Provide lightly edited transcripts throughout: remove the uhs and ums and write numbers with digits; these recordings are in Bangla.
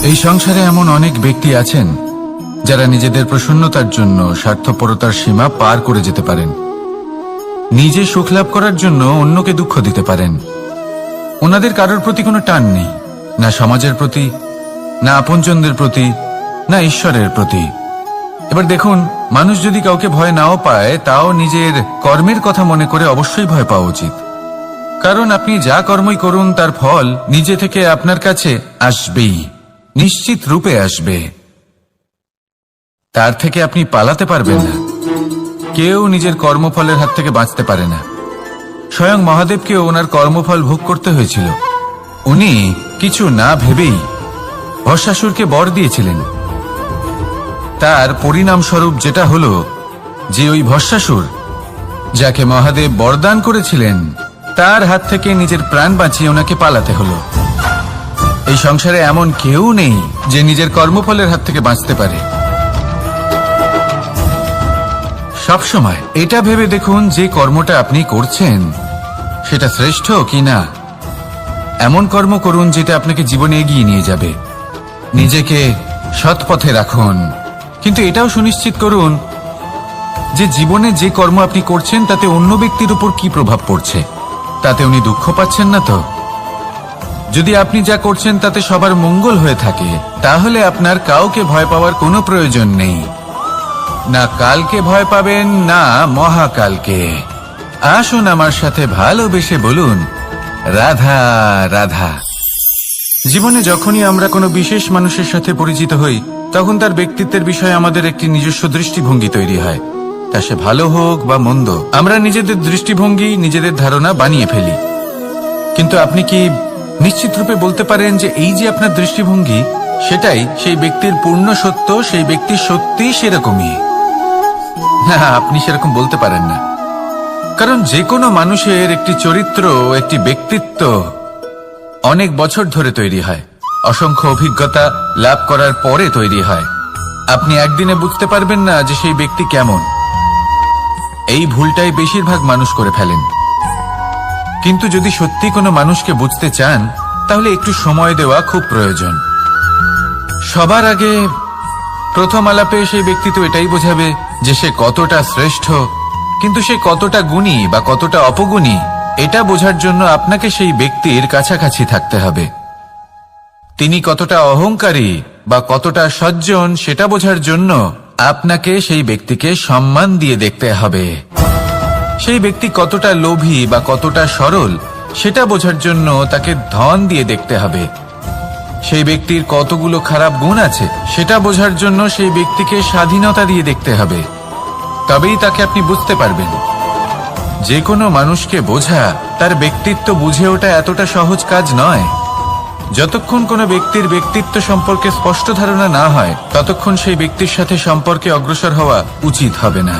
এই সংসারে এমন অনেক ব্যক্তি আছেন যারা নিজেদের প্রসন্নতার জন্য স্বার্থপরতার সীমা পার করে যেতে পারেন। নিজে সুখ লাভ করার জন্য অন্যকে দুঃখ দিতে পারেন। ওনাদের কারোর প্রতি কোনো টান নেই, না সমাজের প্রতি, না আপনজনদের প্রতি, না ঈশ্বরের প্রতি। এবার দেখুন, মানুষ যদি কাউকে ভয় নাও পায়, তাও নিজের কর্মের কথা মনে করে অবশ্যই ভয় পাওয়া উচিত। কারণ আপনি যা কর্মই করুন তার ফল নিজে থেকে আপনার কাছে আসবেই, নিশ্চিত রূপে আসবে। তার থেকে আপনি পালাতে পারবেন না। কেউ নিজের কর্মফলের হাত থেকে বাঁচতে পারে না। স্বয়ং মহাদেবকেও ওনার কর্মফল ভোগ করতে হয়েছিল। উনি কিছু না ভেবেই ভস্মাসুরকে বর দিয়েছিলেন। তার পরিণামস্বরূপ যেটা হলো যে ওই ভস্মাসুর, যাকে মহাদেব বরদান করেছিলেন, তার হাত থেকে নিজের প্রাণ বাঁচিয়ে ওনাকে পালাতে হলো। এই সংসারে এমন কেউ নেই যে নিজের কর্মফলের হাত থেকে বাঁচতে পারে। সবসময় এটা ভেবে দেখুন যে কর্মটা আপনি করছেন সেটা শ্রেষ্ঠ কি না। এমন কর্ম করুন যেটা আপনাকে জীবনে এগিয়ে নিয়ে যাবে। নিজেকে সৎ পথে রাখুন, কিন্তু এটাও সুনিশ্চিত করুন যে জীবনে যে কর্ম আপনি করছেন তাতে অন্য ব্যক্তির উপর কি প্রভাব পড়ছে, তাতে উনি দুঃখ পাচ্ছেন না তো। যদি আপনি যা করছেন তাতে সবার মঙ্গল হয়ে থাকে, তাহলে আপনার কাউকে ভয় পাওয়ার কোনো প্রয়োজন নেই। না কালকে ভয় পাবেন, না মহাকালকে। আসুন আমার সাথে ভালোবেসে বলুন, রাধা রাধা। জীবনে যখনই আমরা কোনো বিশেষ মানুষের সাথে পরিচিত হই, তখন তার ব্যক্তিত্বের বিষয়ে আমাদের একটি নিজস্ব দৃষ্টিভঙ্গি তৈরি হয়। তা সে ভালো হোক বা মন্দ, আমরা নিজেদের দৃষ্টিভঙ্গি, নিজেদের ধারণা বানিয়ে ফেলি। কিন্তু আপনি কি নিশ্চিত রূপে বলতে পারেন যে এই যে আপনার দৃষ্টিভঙ্গি, সেটাই সেই ব্যক্তির পূর্ণ সত্য, সেই ব্যক্তি সত্যি সেরকমই? না, আপনি সেরকম বলতে পারেন না। কারণ যে কোনো মানুষের একটি চরিত্র, একটি ব্যক্তিত্ব অনেক বছর ধরে তৈরি হয়, অসংখ্য অভিজ্ঞতা লাভ করার পরে তৈরি হয়। আপনি একদিনে বুঝতে পারবেন না যে সেই ব্যক্তি কেমন। এই ভুলটাই বেশিরভাগ মানুষ করে ফেলেন। কিন্তু যদি সত্যি কোনো মানুষকে বুঝতে চান, তাহলে একটু সময় দেওয়া খুব প্রয়োজন। সবার আগে প্রথম আলাপে সেই ব্যক্তি তো এটাই বোঝাবে যে সে কতটা শ্রেষ্ঠ, কিন্তু সে কতটা গুণী বা কতটা অপগুণী, এটা বোঝার জন্য আপনাকে সেই ব্যক্তির কাছাকাছি থাকতে হবে। তিনি কতটা অহংকারী বা কতটা সজ্জন, সেটা বোঝার জন্য আপনাকে সেই ব্যক্তিকে সম্মান দিয়ে দেখতে হবে। সেই ব্যক্তি কতটা লোভী বা কতটা সরল, সেটা বোঝার জন্য তাকে ধন দিয়ে দেখতে হবে। সেই ব্যক্তির কতগুলো খারাপ গুণ আছে, সেটা বোঝার জন্য সেই ব্যক্তিকে স্বাধীনতা দিয়ে দেখতে হবে। তবেই তাকে আপনি বুঝতে পারবেন। যে কোনো মানুষকে বোঝা, তার ব্যক্তিত্ব বুঝে ওঠা এতটা সহজ কাজ নয়। যতক্ষণ কোনো ব্যক্তির ব্যক্তিত্ব সম্পর্কে স্পষ্ট ধারণা না হয়, ততক্ষণ সেই ব্যক্তির সাথে সম্পর্কে অগ্রসর হওয়া উচিত হবে না।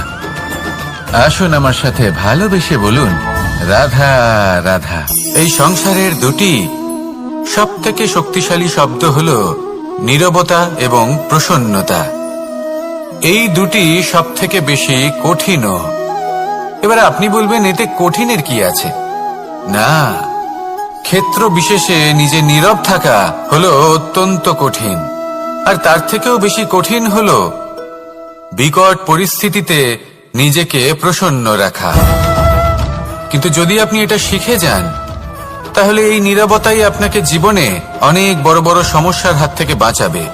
আসুন আমার সাথে ভালোবেসে বলুন, রাধা রাধা। এই সংসারের দুটি সবথেকে শক্তিশালী শব্দ হল নীরবতা এবং প্রসন্নতা। এই দুটি সবথেকে বেশি কঠিনও। এবার আপনি বলবেন, এতে কঠিনের কি আছে? না, ক্ষেত্র বিশেষে নিজে নীরব থাকা হলো অত্যন্ত কঠিন। আর তার থেকেও বেশি কঠিন হলো বিকট পরিস্থিতিতে নিজেকে প্রসন্ন রাখা। কিন্তু যদি আপনি এটা শিখে যান, তাহলে এই নীরবতাই আপনাকে জীবনে অনেক বড় বড় সমস্যার হাত থেকে বাঁচাবে।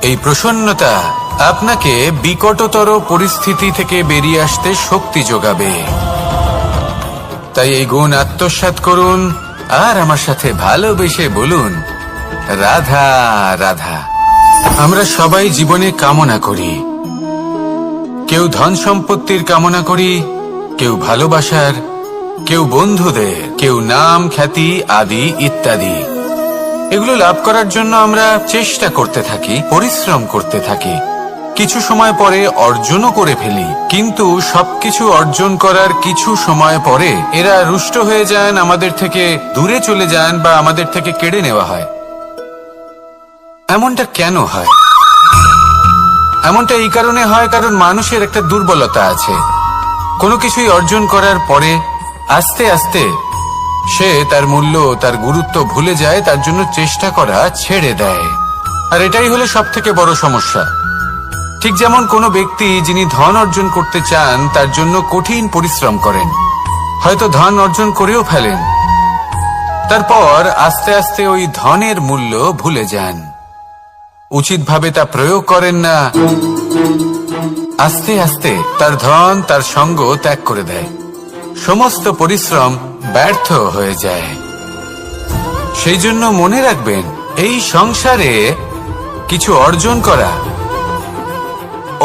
এই প্রসন্নতা আপনাকে বিকটতর পরিস্থিতি থেকে বেরিয়ে আসতে শক্তি যোগাবে। তাই এই গুণ আত্মসাৎ করুন আর আমার সাথে ভালোবেসে বলুন, রাধা রাধা। আমরা সবাই জীবনে কামনা করি। কেউ ধন সম্পত্তির কামনা করি, কেউ ভালোবাসার, কেউ বন্ধুদের, কেউ নাম খ্যাতি আদি ইত্যাদি। এগুলো লাভ করার জন্য আমরা চেষ্টা করতে থাকি, পরিশ্রম করতে থাকি। কিছু সময় পরে অর্জনও করে ফেলি, কিন্তু সবকিছু অর্জন করার কিছু সময় পরে এরা রুষ্ট হয়ে যান, আমাদের থেকে দূরে চলে যান বা আমাদের থেকে কেড়ে নেওয়া হয়। এমনটা কেন হয়? এমনটা এই কারণে হয় কারণ মানুষের একটা দুর্বলতা আছে। কোনো কিছুই অর্জন করার পরে আস্তে আস্তে সে তার মূল্য, তার গুরুত্ব ভুলে যায়, তার জন্য চেষ্টা করা ছেড়ে দেয়। আর এটাই হলো সবথেকে বড় সমস্যা। ঠিক যেমন কোনো ব্যক্তি যিনি ধন অর্জন করতে চান তার জন্য কঠিন পরিশ্রম করেন, হয়তো ধন অর্জন করেও ফেলেন, তারপর আস্তে আস্তে ওই ধনের মূল্য ভুলে যান, উচিতভাবে তা প্রয়োগ করেন না, আস্তে আস্তে তার ধন তার সঙ্গ ত্যাগ করে দেয়, সমস্ত পরিশ্রম ব্যর্থ হয়ে যায়। সেই জন্য মনে রাখবেন, এই সংসারে কিছু অর্জন করা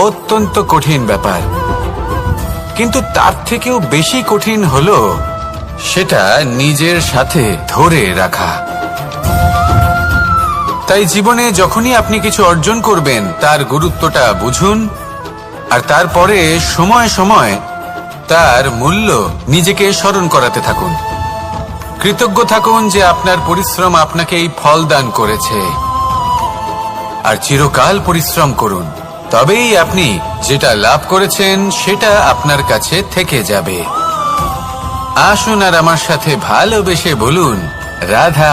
অত্যন্ত কঠিন ব্যাপার, কিন্তু তার থেকেও বেশি কঠিন হলো সেটা নিজের সাথে ধরে রাখা। তাই জীবনে যখনই আপনি কিছু অর্জন করবেন তার গুরুত্বটা বুঝুন, আর তারপরে সময় সময় তার মূল্য নিজেকে স্মরণ করাতে থাকুন। কৃতজ্ঞ থাকুন যে আপনার পরিশ্রম আপনাকে এই ফল দান করেছে, আর চিরকাল পরিশ্রম করুন, তবেই আপনি যেটা লাভ করেছেন সেটা আপনার কাছে থেকে যাবে। আসুন আর আমার সাথে ভালোবেসে বলুন, রাধা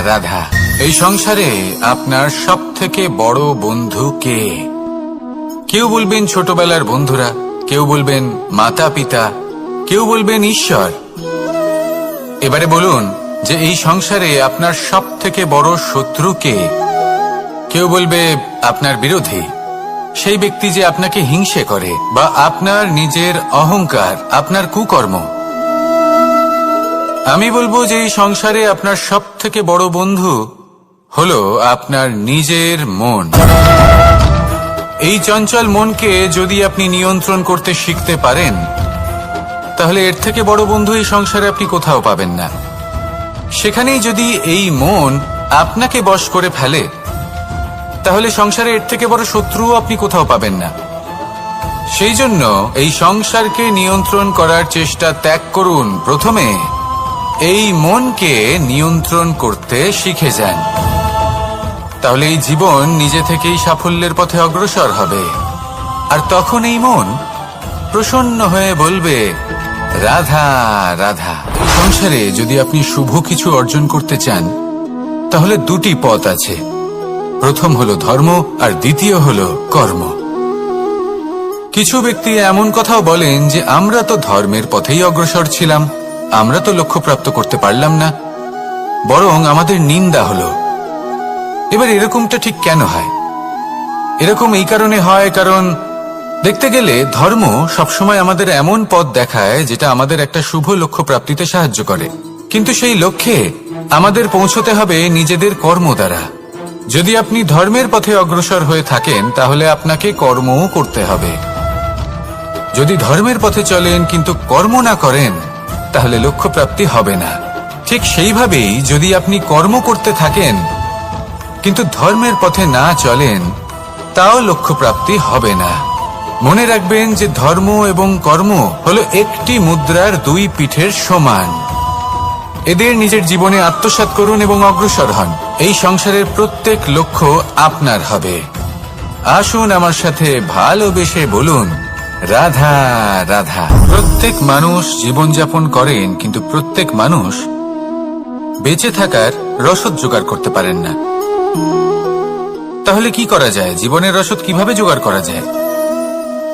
রাধা। এই সংসারে আপনার সবথেকে বড় বন্ধু কে? কেউ বলবেন ছোটবেলার বন্ধুরা, কেউ বলবেন মাতা পিতা, কেউ বলবেন ঈশ্বর। এবারে বলুন যে এই সংসারে আপনার সবথেকে বড় শত্রু কে? কেউ বলবে আপনার বিরোধী, সেই ব্যক্তি যে আপনাকে হিংসে করে, বা আপনার নিজের অহংকার, আপনার কুকর্ম। আমি বলবো যে এই সংসারে আপনার সবথেকে বড় বন্ধু হলো আপনার নিজের মন। এই চঞ্চল মনকে যদি আপনি নিয়ন্ত্রণ করতে শিখতে পারেন, তাহলে এর থেকে বড় বন্ধু এই সংসারে আপনি কোথাও পাবেন না। সেখানেই যদি এই মন আপনাকে বশ করে ফেলে, তাহলে সংসারে এর থেকে বড় শত্রুও আপনি কোথাও পাবেন না। সেই জন্য এই সংসারকে নিয়ন্ত্রণ করার চেষ্টা ত্যাগ করুন। প্রথমে এই মনকে নিয়ন্ত্রণ করতে শিখে যান, তাহলে এই জীবন নিজে থেকেই সাফল্যের পথে অগ্রসর হবে। আর তখন এই মন প্রসন্ন হয়ে বলবে, রাধা রাধা। সংসারে যদি আপনি শুভ কিছু অর্জন করতে চান, তাহলে দুটি পথ আছে। প্রথম হলো ধর্ম, আর দ্বিতীয় হলো কর্ম। কিছু ব্যক্তি এমন কথাও বলেন যে আমরা তো ধর্মের পথেই অগ্রসর ছিলাম, আমরা তো লক্ষ্যপ্রাপ্ত করতে পারলাম না, বরং আমাদের নিন্দা হলো। এবার এরকমটা ঠিক কেন হয়? এরকম এই কারণে হয়, কারণ দেখতে গেলে ধর্ম সবসময় আমাদের এমন পথ দেখায় যেটা আমাদের একটা শুভ লক্ষ্য প্রাপ্তিতে সাহায্য করে, কিন্তু সেই লক্ষ্যে আমাদের পৌঁছতে হবে নিজেদের কর্ম দ্বারা। যদি আপনি ধর্মের পথে অগ্রসর হয়ে থাকেন, তাহলে আপনাকে কর্মও করতে হবে। যদি ধর্মের পথে চলেন কিন্তু কর্ম না করেন, তাহলে লক্ষ্য প্রাপ্তি হবে না। ঠিক সেইভাবেই যদি আপনি কর্ম করতে থাকেন কিন্তু ধর্মের পথে না চলেন, তাও লক্ষ্য প্রাপ্তি হবে না। মনে রাখবেন যে ধর্ম এবং কর্ম হলো একটি মুদ্রার দুই পিঠের সমান। এদের নিজের জীবনে আত্মসাৎ করুন এবং অগ্রসর হন। এই সংসারের প্রত্যেক লক্ষ্য আপনার হবে। আসুন আমার সাথে ভালোবেসে বলুন, রাধা রাধা। প্রত্যেক মানুষ জীবনযাপন করেন, কিন্তু প্রত্যেক মানুষ বেঁচে থাকার রসদ জোগাড় করতে পারেন না। তাহলে কি করা যায়? জীবনের রসদ কিভাবে জোগাড় করা যায়?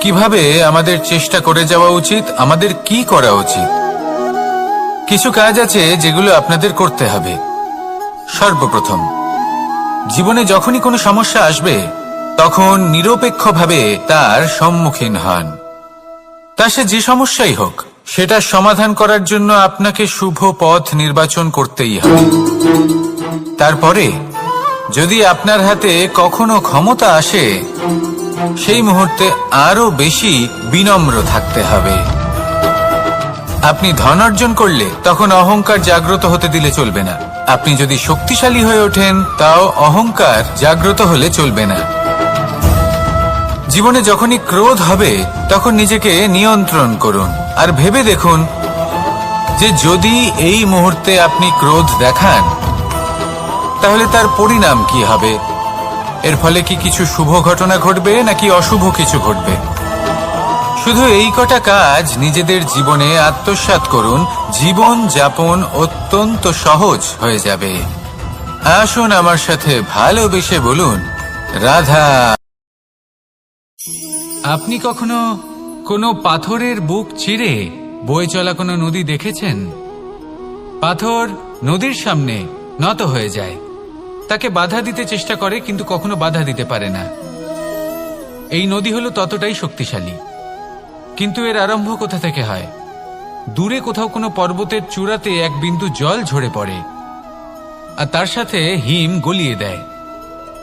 কিভাবে আমাদের চেষ্টা করে যাওয়া উচিত? আমাদের কি করা উচিত? কিছু কাজ আছে যেগুলো আপনাদের করতে হবে। সর্বপ্রথম, জীবনে যখনই কোনো সমস্যা আসবে, তখন নিরপেক্ষভাবে তার সম্মুখীন হন। তা সে যে সমস্যাই হোক, সেটা সমাধান করার জন্য আপনাকে শুভ পথ নির্বাচন করতেই হবে। তারপরে যদি আপনার হাতে কখনো ক্ষমতা আসে, সেই মুহূর্তে আরো বেশি বিনম্র থাকতে হবে। আপনি ধন অর্জন করলে তখন অহংকার জাগ্রত হতে দিলে চলবে না। আপনি যদি শক্তিশালী হয়ে ওঠেন, তাও অহংকার জাগ্রত হলে চলবে না। জীবনে যখনই ক্রোধ হবে, তখন নিজেকে নিয়ন্ত্রণ করুন, আর ভেবে দেখুন যে যদি এই মুহূর্তে আপনি ক্রোধ দেখান, তাহলে তার পরিণাম কি হবে। এর ফলে কি কিছু শুভ ঘটনা ঘটবে নাকি অশুভ কিছু ঘটবে? শুধু এই কটা কাজ নিজেদের জীবনে আত্মসাৎ করুন, জীবন যাপন অত্যন্ত সহজ হয়ে যাবে। আসুন আমার সাথে ভালোবেসে বলুন, রাধা। আপনি কখনো কোনো পাথরের বুক চিরে বয়ে চলা কোনো নদী দেখেছেন? পাথর নদীর সামনে নত হয়ে যায়, তাকে বাধা দিতে চেষ্টা করে কিন্তু কখনো বাধা দিতে পারে না। এই নদী হলো ততটাই শক্তিশালী, কিন্তু এর আরম্ভ কোথা থেকে হয়? দূরে কোথাও কোনো পর্বতের চূড়াতে এক বিন্দু জল ঝরে পড়ে আর তার সাথে হিম গলিয়ে দেয়।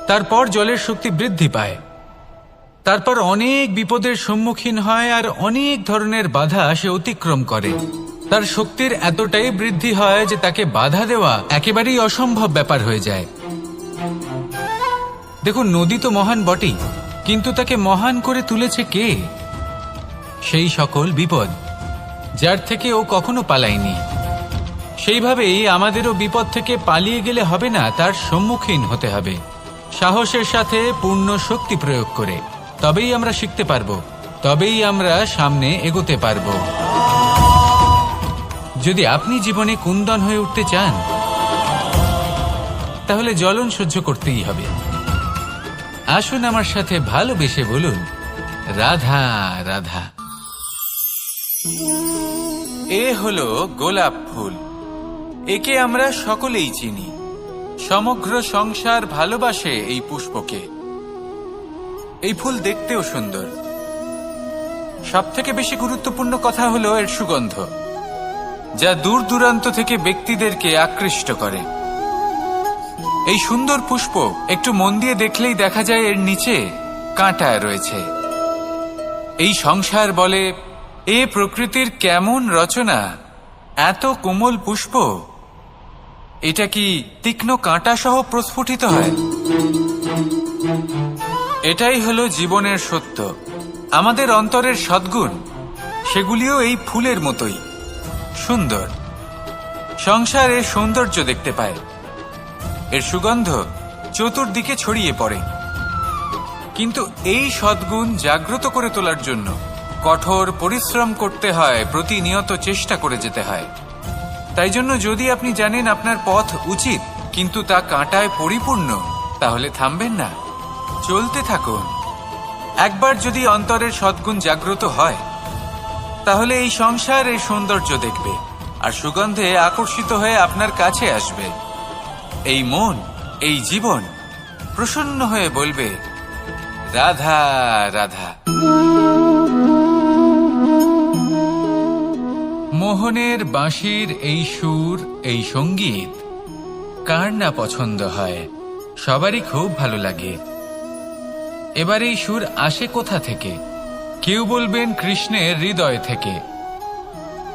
তারপর জলের শক্তি বৃদ্ধি পায়, তারপর অনেক বিপদের সম্মুখীন হয় আর অনেক ধরনের বাধা সে অতিক্রম করে। তার শক্তির এতটাই বৃদ্ধি হয় যে তাকে বাধা দেওয়া একেবারেই অসম্ভব ব্যাপার হয়ে যায়। দেখুন, নদী তো মহান বটেই, কিন্তু তাকে মহান করে তুলেছে কে? সেই সকল বিপদ যার থেকে ও কখনো পালায়নি। সেইভাবেই আমাদেরও বিপদ থেকে পালিয়ে গেলে হবে না, তার সম্মুখীন হতে হবে সাহসের সাথে, পূর্ণ শক্তি প্রয়োগ করে। তবেই আমরা শিখতে পারবো, তবেই আমরা সামনে এগোতে পারবো। যদি আপনি জীবনে কুন্দন হয়ে উঠতে চান, তাহলে জ্বলন সহ্য করতেই হবে। আসুন আমার সাথে ভালোবেসে বলুন, রাধা রাধা। এ হলো গোলাপ ফুল। একে আমরা সকলেই চিনি। সমগ্র সংসার ভালোবাসে এই পুষ্পকে। এই ফুল দেখতেও সুন্দর। সবথেকে বেশি গুরুত্বপূর্ণ কথা হলো এর সুগন্ধ, যা দূর দূরান্ত থেকে ব্যক্তিদেরকে আকৃষ্ট করে। এই সুন্দর পুষ্প একটু মন দিয়ে দেখলেই দেখা যায় এর নিচে কাঁটা রয়েছে। এই সংসার বলে, এ প্রকৃতির কেমন রচনা, এত কোমল পুষ্প, এটা কি তীক্ষ্ণ কাঁটা সহ প্রস্ফুটিত হয়? এটাই হলো জীবনের সত্য। আমাদের অন্তরের সদ্গুণ, সেগুলিও এই ফুলের মতোই সুন্দর। সংসার এর সৌন্দর্য দেখতে পায়, এর সুগন্ধ চতুর্দিকে ছড়িয়ে পড়ে। কিন্তু এই সদ্গুণ জাগ্রত করে তোলার জন্য কঠোর পরিশ্রম করতে হয়, প্রতিনিয়ত চেষ্টা করে যেতে হয়। তাই জন্য যদি আপনি জানেন আপনার পথ উচিত কিন্তু তা কাঁটায় পরিপূর্ণ, তাহলে থামবেন না, চলতে থাকুন। একবার যদি অন্তরের সদ্গুণ জাগ্রত হয়, তাহলে এই সংসার এর সৌন্দর্য দেখবে আর সুগন্ধে আকর্ষিত হয়ে আপনার কাছে আসবে। এই মন, এই জীবন প্রসন্ন হয়ে বলবে, রাধা রাধা। মোহনের বাঁশির এই সুর, এই সঙ্গীত কার না পছন্দ হয়? সবারই খুব ভালো লাগে। এবার এই সুর আসে কোথা থেকে? কেউ বলবেন কৃষ্ণের হৃদয় থেকে।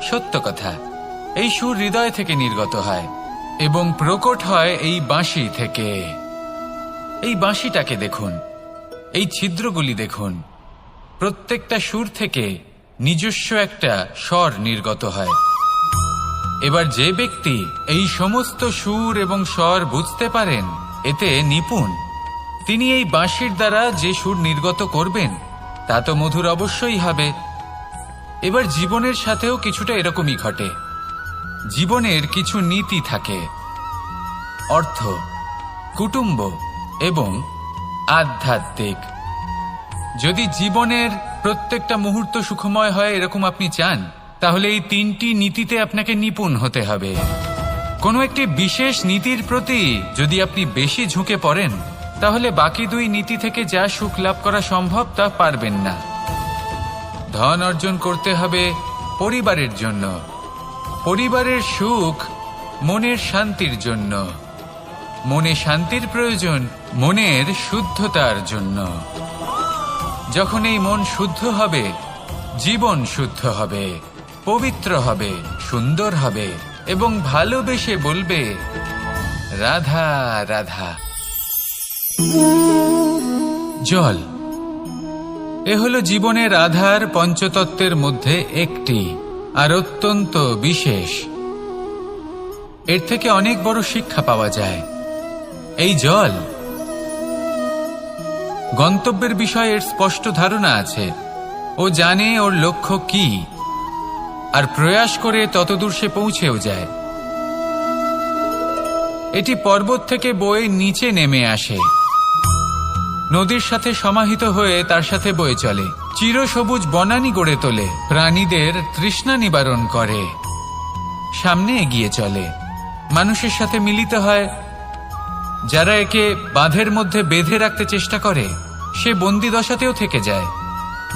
সত্য কথা, এই সুর হৃদয় থেকে নির্গত হয় এবং প্রকট হয় এই বাঁশি থেকে। এই বাঁশিটাকে দেখুন, এই ছিদ্রগুলি দেখুন, প্রত্যেকটা সুর থেকে নিজস্ব একটা স্বর নির্গত হয়। এবার যে ব্যক্তি এই সমস্ত সুর এবং স্বর বুঝতে পারেন, এতে নিপুণ, তিনি এই বাঁশির দ্বারা যে সুর নির্গত করবেন তা তো মধুর অবশ্যই হবে। এবার জীবনের সাথেও কিছুটা এরকমই ঘটে। জীবনের কিছু নীতি থাকে, অর্থ, কুটুম্ব এবং আধ্যাত্মিক। যদি জীবনের প্রত্যেকটা মুহূর্ত সুখময় হয় এরকম আপনি চান, তাহলে এই তিনটি নীতিতে আপনাকে নিপুণ হতে হবে। কোনো একটি বিশেষ নীতির প্রতি যদি আপনি বেশি ঝুঁকে পড়েন, তাহলে বাকি দুই নীতি থেকে যা সুখ লাভ করা সম্ভব তা পারবেন না। ধন অর্জন করতে হবে পরিবারের জন্য, পরিবারের সুখ মনের শান্তির জন্য, মনে শান্তির প্রয়োজন মনের শুদ্ধতার জন্য। যখন এই মন শুদ্ধ হবে, জীবন শুদ্ধ হবে, পবিত্র হবে, সুন্দর হবে এবং ভালোবেসে বলবে, রাধা রাধা। জল, এ হলো জীবনের আধার পঞ্চতত্ত্বের মধ্যে একটি, আর অত্যন্ত বিশেষ। এর থেকে অনেক বড় শিক্ষা পাওয়া যায়। এই জল, গন্তব্যের বিষয়ে এর স্পষ্ট ধারণা আছে। ও জানে ওর লক্ষ্য কি, আর প্রয়াস করে ততদূর সে পৌঁছেও যায়। এটি পর্বত থেকে বয়ে নিচে নেমে আসে, নদীর সাথে সমাহিত হয়ে তার সাথে বয়ে চলে, চিরসবুজ বনানী গড়ে তোলে, প্রাণীদের তৃষ্ণা নিবারণ করে, সামনে এগিয়ে চলে, মানুষের সাথে মিলিত হয়। যারা একে বাঁধের মধ্যে বেঁধে রাখতে চেষ্টা করে সে বন্দি দশাতেও থেকে যায়,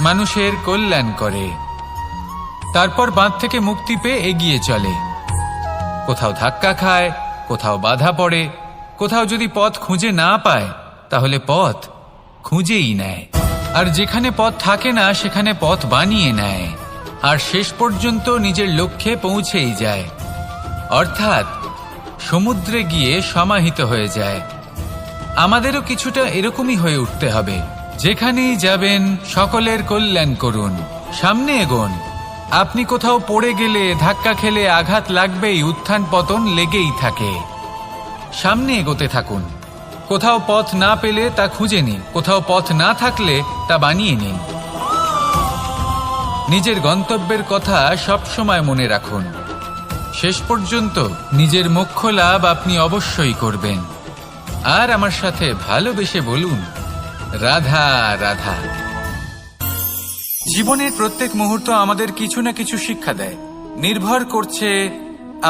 মানুষের কল্যাণ করে। তারপর বাঁধ থেকে মুক্তি পেয়ে এগিয়ে চলে, কোথাও ধাক্কা খায়, কোথাও বাধা পড়ে, কোথাও যদি পথ খুঁজে না পায় তাহলে পথ খুঁজেই নেয়, আর যেখানে পথ থাকে না সেখানে পথ বানিয়ে নেয়, আর শেষ পর্যন্ত নিজের লক্ষ্যে পৌঁছেই যায়, অর্থাৎ সমুদ্রে গিয়ে সমাহিত হয়ে যায়। আমাদেরও কিছুটা এরকমই হয়ে উঠতে হবে। যেখানেই যাবেন সকলের কল্যাণ করুন, সামনে এগোন। আপনি কোথাও পড়ে গেলে, ধাক্কা খেলে আঘাত লাগবেই, উত্থান পতন লেগেই থাকে। সামনে এগোতে থাকুন। কোথাও পথ না পেলে তা খুঁজে নিন, কোথাও পথ না থাকলে তা বানিয়ে নিন। নিজের গন্তব্যের কথা সবসময় মনে রাখুন। শেষ পর্যন্ত নিজের মোক্ষ লাভ আপনি অবশ্যই করবেন। আর আমার সাথে ভালোবেসে বলুন, রাধা রাধা। জীবনের প্রত্যেক মুহূর্ত আমাদের কিছু না কিছু শিক্ষা দেয়, নির্ভর করছে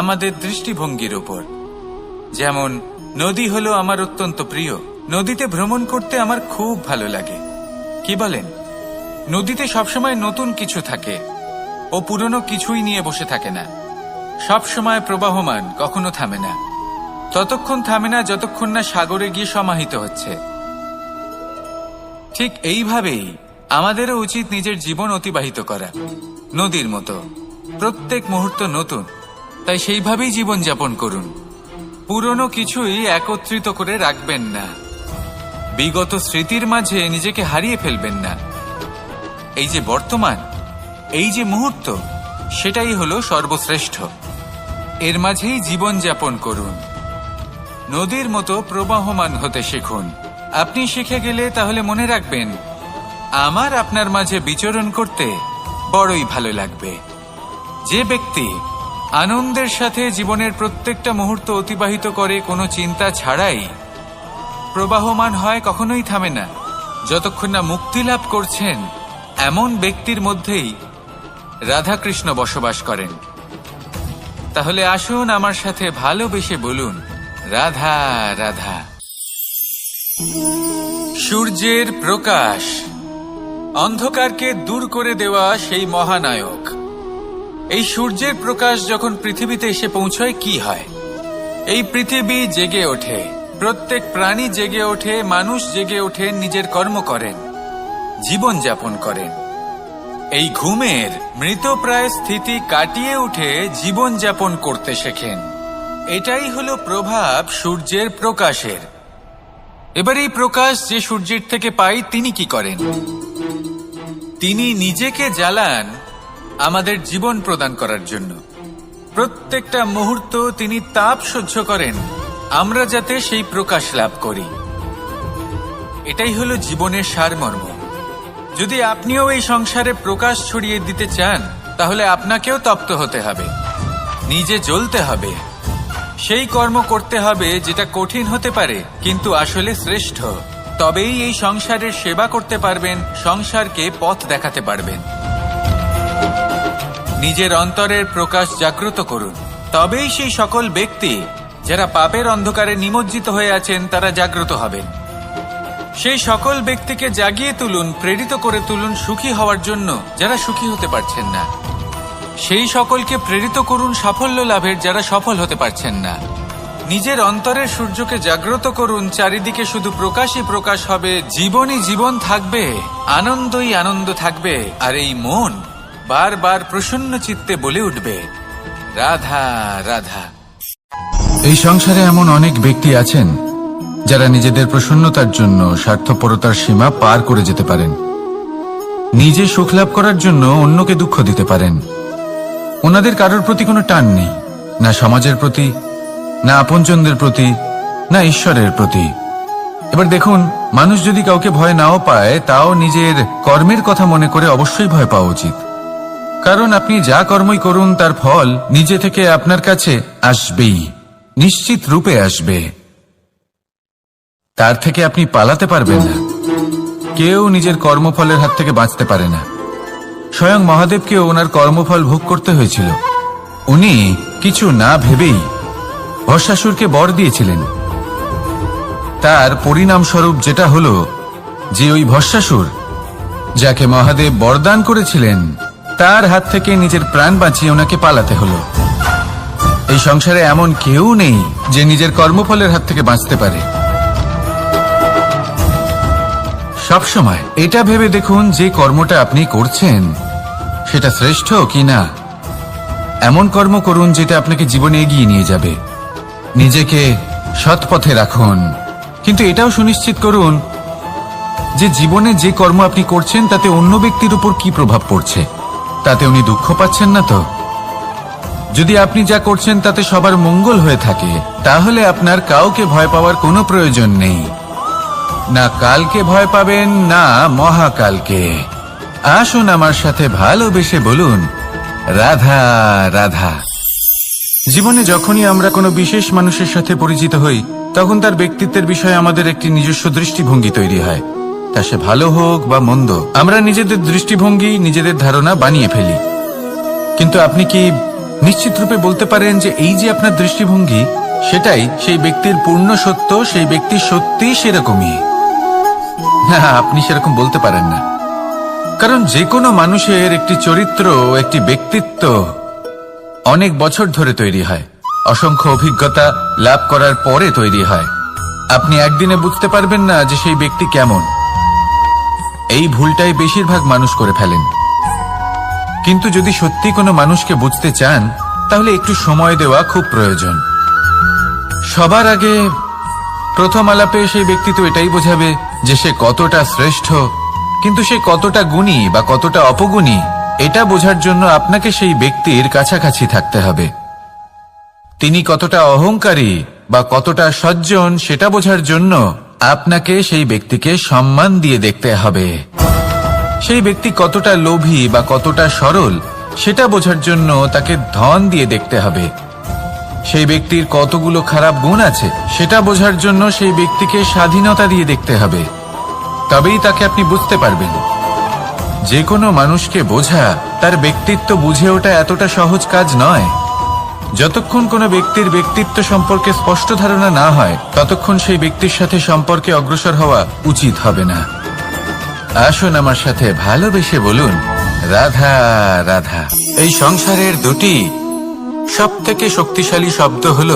আমাদের দৃষ্টিভঙ্গির উপর। যেমন নদী হলো আমার অত্যন্ত প্রিয়, নদীতে ভ্রমণ করতে আমার খুব ভালো লাগে। কি বলেন? নদীতে সবসময় নতুন কিছু থাকে, ও পুরনো কিছুই নিয়ে বসে থাকে না, সবসময় প্রবাহমান, কখনো থামে না। ততক্ষণ থামে না যতক্ষণ না সাগরে গিয়ে সমাহিত হচ্ছে। ঠিক এইভাবেই আমাদেরও উচিত নিজের জীবন অতিবাহিত করা, নদীর মতো। প্রত্যেক মুহূর্ত নতুন, তাই সেইভাবেই জীবন যাপন করুন। পুরনো কিছুই একত্রিত করে রাখবেন না, বিগত স্মৃতির মাঝে নিজেকে হারিয়ে ফেলবেন না। এই যে বর্তমান, এই যে মুহূর্ত, সেটাই হলো সর্বশ্রেষ্ঠ। এর মাঝেই জীবন যাপন করুন, নদীর মতো প্রবাহমান হতে শিখুন। আপনি শিখে গেলে তাহলে মনে রাখবেন, আমার আপনার মাঝে বিচরণ করতে বড়ই ভালো লাগবে। যে ব্যক্তি আনন্দের সাথে জীবনের প্রত্যেকটা মুহূর্ত অতিবাহিত করে কোনো চিন্তা ছাড়াই, প্রবাহমান হয়, কখনোই থামে না, যতক্ষণ না মুক্তি লাভ করছেন, এমন ব্যক্তির মধ্যেই রাধাকৃষ্ণ বসবাস করেন। তাহলে আসুন আমার সাথে ভালোবেসে বলুন, রাধা রাধা। সূর্যের প্রকাশ, অন্ধকারকে দূর করে দেওয়া সেই মহানায়ক। এই সূর্যের প্রকাশ যখন পৃথিবীতে এসে পৌঁছয় কি হয়? এই পৃথিবী জেগে ওঠে, প্রত্যেক প্রাণী জেগে ওঠে, মানুষ জেগে ওঠে, নিজের কর্ম করেন, জীবন যাপন করেন। এই ঘুমের মৃতপ্রায় স্থিতি কাটিয়ে উঠে জীবন যাপন করতে শেখেন। এটাই হলো প্রভাব সূর্যের প্রকাশের। এবার এই প্রকাশ যে সূর্যের থেকে পাই, তিনি কি করেন? তিনি নিজেকে জ্বালান আমাদের জীবন প্রদান করার জন্য। প্রত্যেকটা মুহূর্ত তিনি তাপ সহ্য করেন, আমরা যাতে সেই প্রকাশ লাভ করি। এটাই হলো জীবনের সারমর্ম। যদি আপনিও এই সংসারে প্রকাশ ছড়িয়ে দিতে চান, তাহলে আপনাকেও তপ্ত হতে হবে, নিজে জ্বলতে হবে, সেই কর্ম করতে হবে যেটা কঠিন হতে পারে কিন্তু আসলে শ্রেষ্ঠ। তবেই এই সংসারের সেবা করতে পারবেন, সংসারকে পথ দেখাতে পারবেন। নিজের অন্তরের প্রকাশ জাগ্রত করুন, তবেই সেই সকল ব্যক্তি যারা পাপের অন্ধকারে নিমজ্জিত হয়ে আছেন তারা জাগ্রত হবেন। সেই সকল ব্যক্তিকে জাগিয়ে তুলুন, প্রেরিত করে তুলুন সুখী হওয়ার জন্য যারা সুখী হতে পারছেন না। সেই সকলকে প্রেরিত করুন সাফল্য লাভের যারা সফল হতে পারছেন না। নিজের অন্তরের সূর্যকে জাগ্রত করুন, চারিদিকে শুধু প্রকাশই প্রকাশ হবে, জীবনই জীবন থাকবে, আনন্দই আনন্দ থাকবে, আর এই মন বারবার প্রসন্ন চিত্তে বলে উঠবে, রাধা রাধা। এই সংসারে এমন অনেক ব্যক্তি আছেন যারা নিজেদের প্রসন্নতার জন্য স্বার্থপরতার সীমা পার করে যেতে পারেন, নিজে সুখ লাভ করার জন্য অন্যকে দুঃখ দিতে পারেন। ওনাদের কারোর প্রতি কোনো টান নেই, না সমাজের প্রতি, না আপনজনদের প্রতি, না ঈশ্বরের প্রতি। এবার দেখুন, মানুষ যদি কাউকে ভয় নাও পায়, তাও নিজের কর্মের কথা মনে করে অবশ্যই ভয় পাওয়া উচিত। কারণ আপনি যা কর্মই করুন তার ফল নিজে থেকে আপনার কাছে আসবেই, নিশ্চিত রূপে আসবে। তার থেকে আপনি পালাতে পারবেন না। কেউ নিজের কর্মফলের হাত থেকে বাঁচতে পারে না। স্বয়ং মহাদেবকেও ওনার কর্মফল ভোগ করতে হয়েছিল। উনি কিছু না ভেবেই ভস্মাসুরকে বর দিয়েছিলেন। তার পরিণামস্বরূপ যেটা হলো যে ওই ভস্মাসুর, যাকে মহাদেব বরদান করেছিলেন, তার হাত থেকে নিজের প্রাণ বাঁচিয়ে ওনাকে পালাতে হলো। এই সংসারে এমন কেউ নেই যে নিজের কর্মফলের হাত থেকে বাঁচতে পারে। সবসময় এটা ভেবে দেখুন যে কর্মটা আপনি করছেন সেটা শ্রেষ্ঠ কি না। এমন কর্ম করুন যেটা আপনাকে জীবনে এগিয়ে নিয়ে যাবে। নিজেকে সৎ পথে রাখুন, কিন্তু এটাও সুনিশ্চিত করুন যে জীবনে যে কর্ম আপনি করছেন তাতে অন্য ব্যক্তির উপর কি প্রভাব পড়ছে, তাতে উনি দুঃখ পাচ্ছেন না তো। যদি আপনি যা করছেন তাতে সবার মঙ্গল হয়ে থাকে, তাহলে আপনার কাউকে ভয় পাওয়ার কোনো প্রয়োজন নেই। না কালকে ভয় পাবেন, না মহাকালকে। আসুন আমার সাথে ভালোবেসে বলুন, রাধা রাধা। জীবনে যখনই আমরা কোনো বিশেষ মানুষের সাথে পরিচিত হই, তখন তার ব্যক্তিত্বের বিষয়ে আমাদের একটি নিজস্ব দৃষ্টিভঙ্গি তৈরি হয়। তা সে ভালো হোক বা মন্দ, আমরা নিজেদের দৃষ্টিভঙ্গি, নিজেদের ধারণা বানিয়ে ফেলি। কিন্তু আপনি কি নিশ্চিত রূপে বলতে পারেন যে এই যে আপনার দৃষ্টিভঙ্গি, সেটাই সেই ব্যক্তির পূর্ণ সত্য, সেই ব্যক্তি সত্যি সেরকমই? না, আপনি সেরকম বলতে পারেন না। কারণ যে কোনো মানুষের একটি চরিত্র, একটি ব্যক্তিত্ব অনেক বছর ধরে তৈরি হয়, অসংখ্য অভিজ্ঞতা লাভ করার পরে তৈরি হয়। আপনি একদিনে বুঝতে পারবেন না যে সেই ব্যক্তি কেমন। এই ভুলটাই বেশিরভাগ মানুষ করে ফেলেন। কিন্তু যদি সত্যি কোনো মানুষকে বুঝতে চান, তাহলে একটু সময় দেওয়া খুব প্রয়োজন। সবার আগে প্রথম আলাপে সেই ব্যক্তি তো এটাই বোঝাবে যে সে কতটা শ্রেষ্ঠ, কিন্তু সে কতটা গুণী বা কতটা অপগুণী, এটা বোঝার জন্য আপনাকে সেই ব্যক্তির কাছাকাছি থাকতে হবে। তিনি কতটা অহংকারী বা কতটা সজ্জন, সেটা বোঝার জন্য আপনাকে সেই ব্যক্তিকে সম্মান দিয়ে দেখতে হবে। সেই ব্যক্তি কতটা লোভী বা কতটা সরল, সেটা বোঝার জন্য তাকে ধন দিয়ে দেখতে হবে। সেই ব্যক্তির কতগুলো খারাপ গুণ আছে, সেটা বোঝার জন্য সেই ব্যক্তিকে স্বাধীনতা দিয়ে দেখতে হবে। তবেই তাকে আপনি বুঝতে পারবেন। যে কোনো মানুষকে বোঝা, তার ব্যক্তিত্ব বুঝে ওঠা এতটা সহজ কাজ নয়। যতক্ষণ কোনো ব্যক্তির ব্যক্তিত্ব সম্পর্কে স্পষ্ট ধারণা না হয়, ততক্ষণ সেই ব্যক্তির সাথে সম্পর্কে অগ্রসর হওয়া উচিত হবে না। আসুন আমার সাথে ভালোবেসে বলুন, রাধা রাধা। এই সংসারের দুটি সবথেকে শক্তিশালী শব্দ হল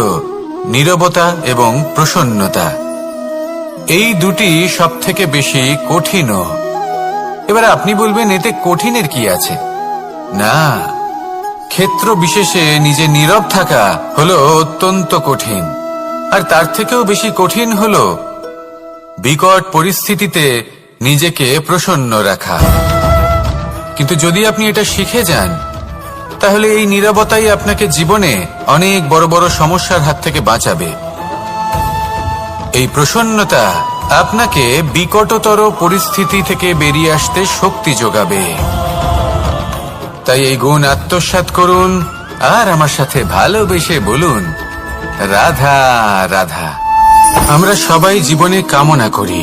নীরবতা এবং প্রসন্নতা। এই দুটি সবথেকে বেশি কঠিনও। এবার আপনি বলবেন, এতে কঠিনের কি আছে? না, ক্ষেত্র বিশেষে নিজে নীরব থাকা হলো অত্যন্ত কঠিন। আর তার থেকেও বেশি কঠিন হলো বিকট পরিস্থিতিতে নিজেকে প্রসন্ন রাখা। কিন্তু যদি আপনি এটা শিখে যান, তাহলে এই নীরবতাই আপনাকে জীবনে অনেক বড় বড় সমস্যার হাত থেকে বাঁচাবে। এই প্রসন্নতা আপনাকে বিকটতর পরিস্থিতি থেকে বেরিয়ে আসতে শক্তি যোগাবে। তাই এই গুণ আত্মসাৎ করুন আর আমার সাথে ভালোবেসে বলুন, রাধা রাধা। আমরা সবাই জীবনে কামনা করি।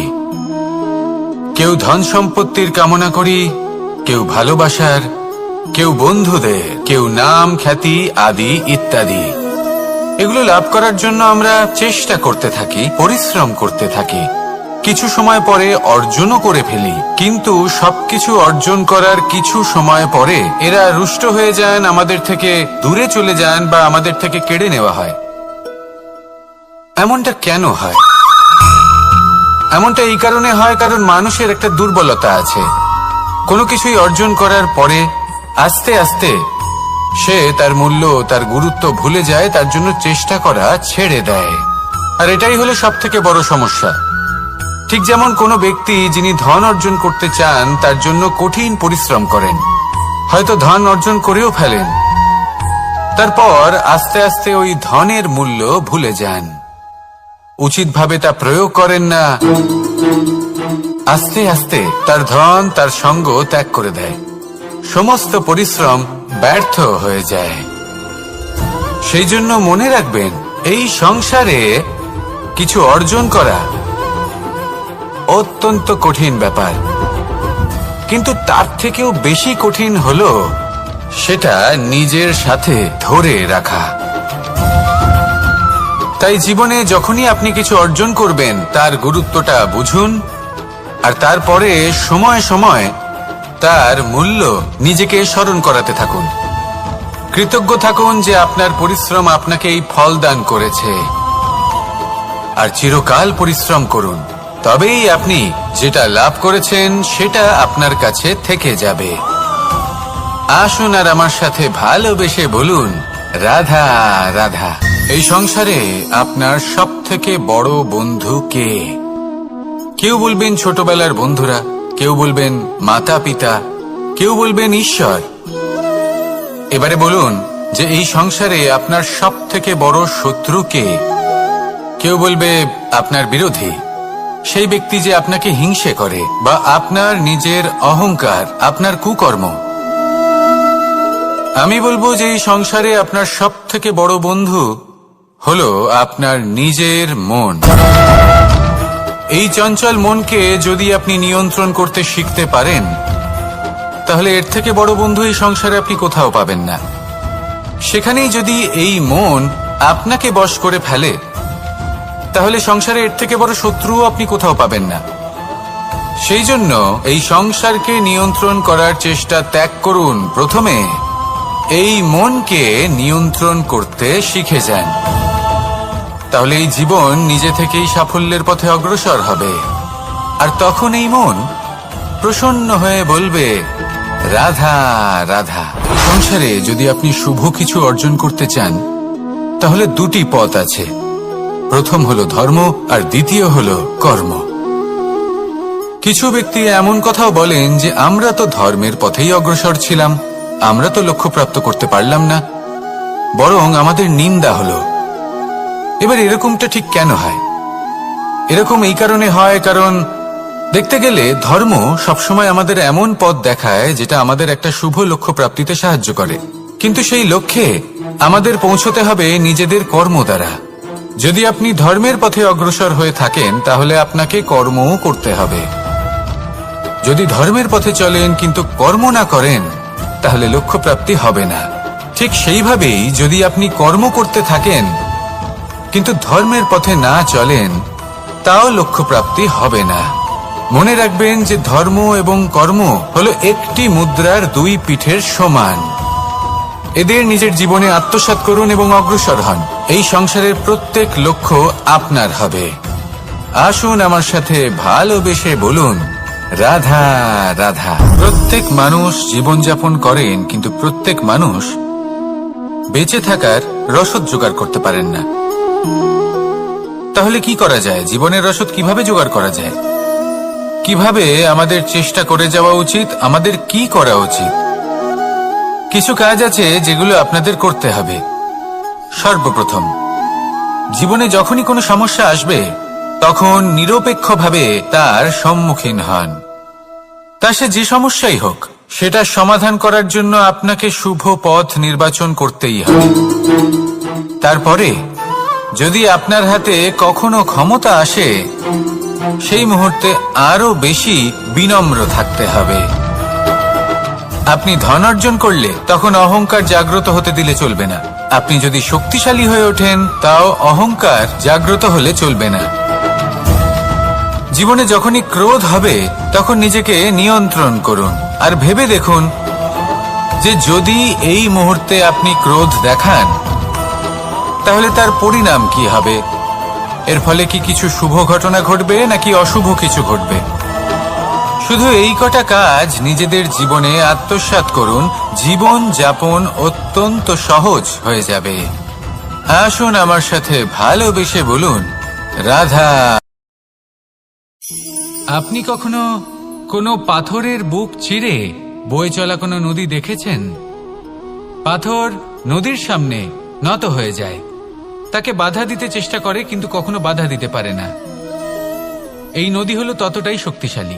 কেউ ধন সম্পত্তির কামনা করি, কেউ ভালোবাসার, কেউ বন্ধুদের, কেউ নাম খ্যাতি আদি ইত্যাদি। এগুলো লাভ করার জন্য আমরা চেষ্টা করতে থাকি, পরিশ্রম করতে থাকি। কিছু সময় পরে অর্জনও করে ফেলি, কিন্তু সবকিছু অর্জন করার কিছু সময় পরে এরা রুষ্ট হয়ে যান, আমাদের থেকে দূরে চলে যান বা আমাদের থেকে কেড়ে নেওয়া হয়। এমনটা কেন হয়? এমনটা এই কারণে হয় কারণ মানুষের একটা দুর্বলতা আছে। কোনো কিছুই অর্জন করার পরে আস্তে আস্তে সে তার মূল্য, তার গুরুত্ব ভুলে যায়, তার জন্য চেষ্টা করা ছেড়ে দেয়। আর এটাই হলো সবথেকে বড় সমস্যা। ঠিক যেমন কোনো ব্যক্তি যিনি ধন অর্জন করতে চান, তার জন্য কঠিন পরিশ্রম করেন, হয়তো ধন অর্জন করেও ফেলেন, তারপর আস্তে আস্তে ওই ধনের মূল্য ভুলে যান। উচিতভাবে তা প্রয়োগ করেন না, আস্তে আস্তে তার ধন তার সঙ্গ ত্যাগ করে দেয়। সমস্ত পরিশ্রম ব্যর্থ হয়ে যায়। সেই জন্য মনে রাখবেন, এই সংসারে কিছু অর্জন করা অত্যন্ত কঠিন ব্যাপার, কিন্তু তার থেকেও বেশি কঠিন হলো সেটা নিজের সাথে ধরে রাখা। তাই জীবনে যখনই আপনি কিছু অর্জন করবেন তার গুরুত্বটা বুঝুন, আর তারপরে সময় সময় তার মূল্য নিজেকে স্মরণ করাতে থাকুন। কৃতজ্ঞ থাকুন যে আপনার পরিশ্রম আপনাকে এই ফল দান করেছে, আর চিরকাল পরিশ্রম করুন। তবেই আপনি যেটা লাভ করেছেন সেটা আপনার কাছে থেকে যাবে। আসুন আর আমার সাথে ভালোবেসে বলুন, রাধা রাধা। এই সংসারে আপনার সবথেকে বড় বন্ধু কে? কেউ বলবেন ছোটবেলার বন্ধুরা, কেউ বলবেন মাতা পিতা, কেউ বলবেন ঈশ্বর। এবারে বলুন যে এই সংসারে আপনার সবথেকে বড় শত্রু কে? কেউ বলবে আপনার বিরোধী, সেই ব্যক্তি যে আপনাকে হিংসে করে, বা আপনার নিজের অহংকার, আপনার কুকর্ম। আমি বলবো যে এই সংসারে আপনার সবথেকে বড় বন্ধু হলো আপনার নিজের মন। এই চঞ্চল মনকে যদি আপনি নিয়ন্ত্রণ করতে শিখতে পারেন, তাহলে এর থেকে বড় বন্ধু এই সংসারে আপনি কোথাও পাবেন না। সেখানেই যদি এই মন আপনাকে বশ করে ফেলে, তাহলে সংসারে এর থেকে বড় শত্রুও আপনি কোথাও পাবেন না। সেই জন্য এই সংসারকে নিয়ন্ত্রণ করার চেষ্টা ত্যাগ করুন। প্রথমে এই মনকে নিয়ন্ত্রণ করতে শিখে যান, তাহলে এই জীবন নিজে থেকেই সাফল্যের পথে অগ্রসর হবে। আর তখন এই মন প্রসন্ন হয়ে বলবে, রাধা রাধা। সংসারে যদি আপনি শুভ কিছু অর্জন করতে চান, তাহলে দুটি পথ আছে। প্রথম হলো ধর্ম, আর দ্বিতীয় হলো কর্ম। কিছু ব্যক্তি এমন কথাও বলেন যে আমরা তো ধর্মের পথেই অগ্রসর ছিলাম, আমরা তো লক্ষ্য প্রাপ্ত করতে পারলাম না, বরং আমাদের নিন্দা হলো। এবার এরকমটা ঠিক কেন হয়? এরকম এই কারণে হয়, কারণ দেখতে গেলে ধর্ম সবসময় আমাদের এমন পথ দেখায় যেটা আমাদের একটা শুভ লক্ষ্য প্রাপ্তিতে সাহায্য করে, কিন্তু সেই লক্ষ্যে আমাদের পৌঁছতে হবে নিজেদের কর্ম দ্বারা। যদি আপনি ধর্মের পথে অগ্রসর হয়ে থাকেন, তাহলে আপনাকে কর্মও করতে হবে। যদি ধর্মের পথে চলেন কিন্তু কর্ম না করেন, তাহলে লক্ষ্য প্রাপ্তি হবে না। ঠিক সেইভাবেই যদি আপনি কর্ম করতে থাকেন কিন্তু ধর্মের পথে না চলেন, তাও লক্ষ্য প্রাপ্তি হবে না। মনে রাখবেন যে ধর্ম এবং কর্ম হলো একটি মুদ্রার দুই পিঠের সমান। এদের নিজের জীবনে আত্মসাৎ করুন এবং অগ্রসর হন। এই সংসারের প্রত্যেক লক্ষ্য আপনার হবে। আসুন আমার সাথে ভালোবেসে বলুন, রাধা রাধা। প্রত্যেক মানুষ জীবনযাপন করেন, কিন্তু প্রত্যেক মানুষ বেঁচে থাকার রসদ জোগাড় করতে পারেন না। তাহলে কি করা যায়? জীবনের রসদ কিভাবে জোগাড় করা যায়? কিভাবে আমাদের চেষ্টা করে যাওয়া উচিত? আমাদের কি করা উচিত? কিছু কাজ আছে যেগুলো আপনাদের করতে হবে। সর্বপ্রথম, জীবনে যখনই কোনো সমস্যা আসবে, তখন নিরপেক্ষভাবে তার সম্মুখীন হন। তা সে যে সমস্যাই হোক, সেটা সমাধান করার জন্য আপনাকে শুভ পথ নির্বাচন করতেই হবে। তারপরে যদি আপনার হাতে কখনো ক্ষমতা আসে, সেই মুহূর্তে আরো বেশি বিনম্র থাকতে হবে। আপনি ধন অর্জন করলে তখন অহংকার জাগ্রত হতে দিলে চলবে না। আপনি যদি শক্তিশালী হয়ে ওঠেন, তাও অহংকার জাগ্রত হলে চলবে না। জীবনে যখনই ক্রোধ হবে, তখন নিজেকে নিয়ন্ত্রণ করুন, আর ভেবে দেখুন যে যদি এই মুহূর্তে আপনি ক্রোধ দেখান, তাহলে তার পরিণাম কি হবে। এর ফলে কি কিছু শুভ ঘটনা ঘটবে নাকি অশুভ কিছু ঘটবে? শুধু এই কটা কাজ নিজেদের জীবনে আত্মসাৎ করুন, জীবন যাপন অত্যন্ত সহজ হয়ে যাবে। আসুন আমার সাথে ভালোবেসে বলুন, রাধা। আপনি কখনো কোনো পাথরের বুক চিরে বয়ে চলা কোনো নদী দেখেছেন? পাথর নদীর সামনে নত হয়ে যায়, তাকে বাধা দিতে চেষ্টা করে কিন্তু কখনো বাধা দিতে পারে না। এই নদী হলো ততটাই শক্তিশালী,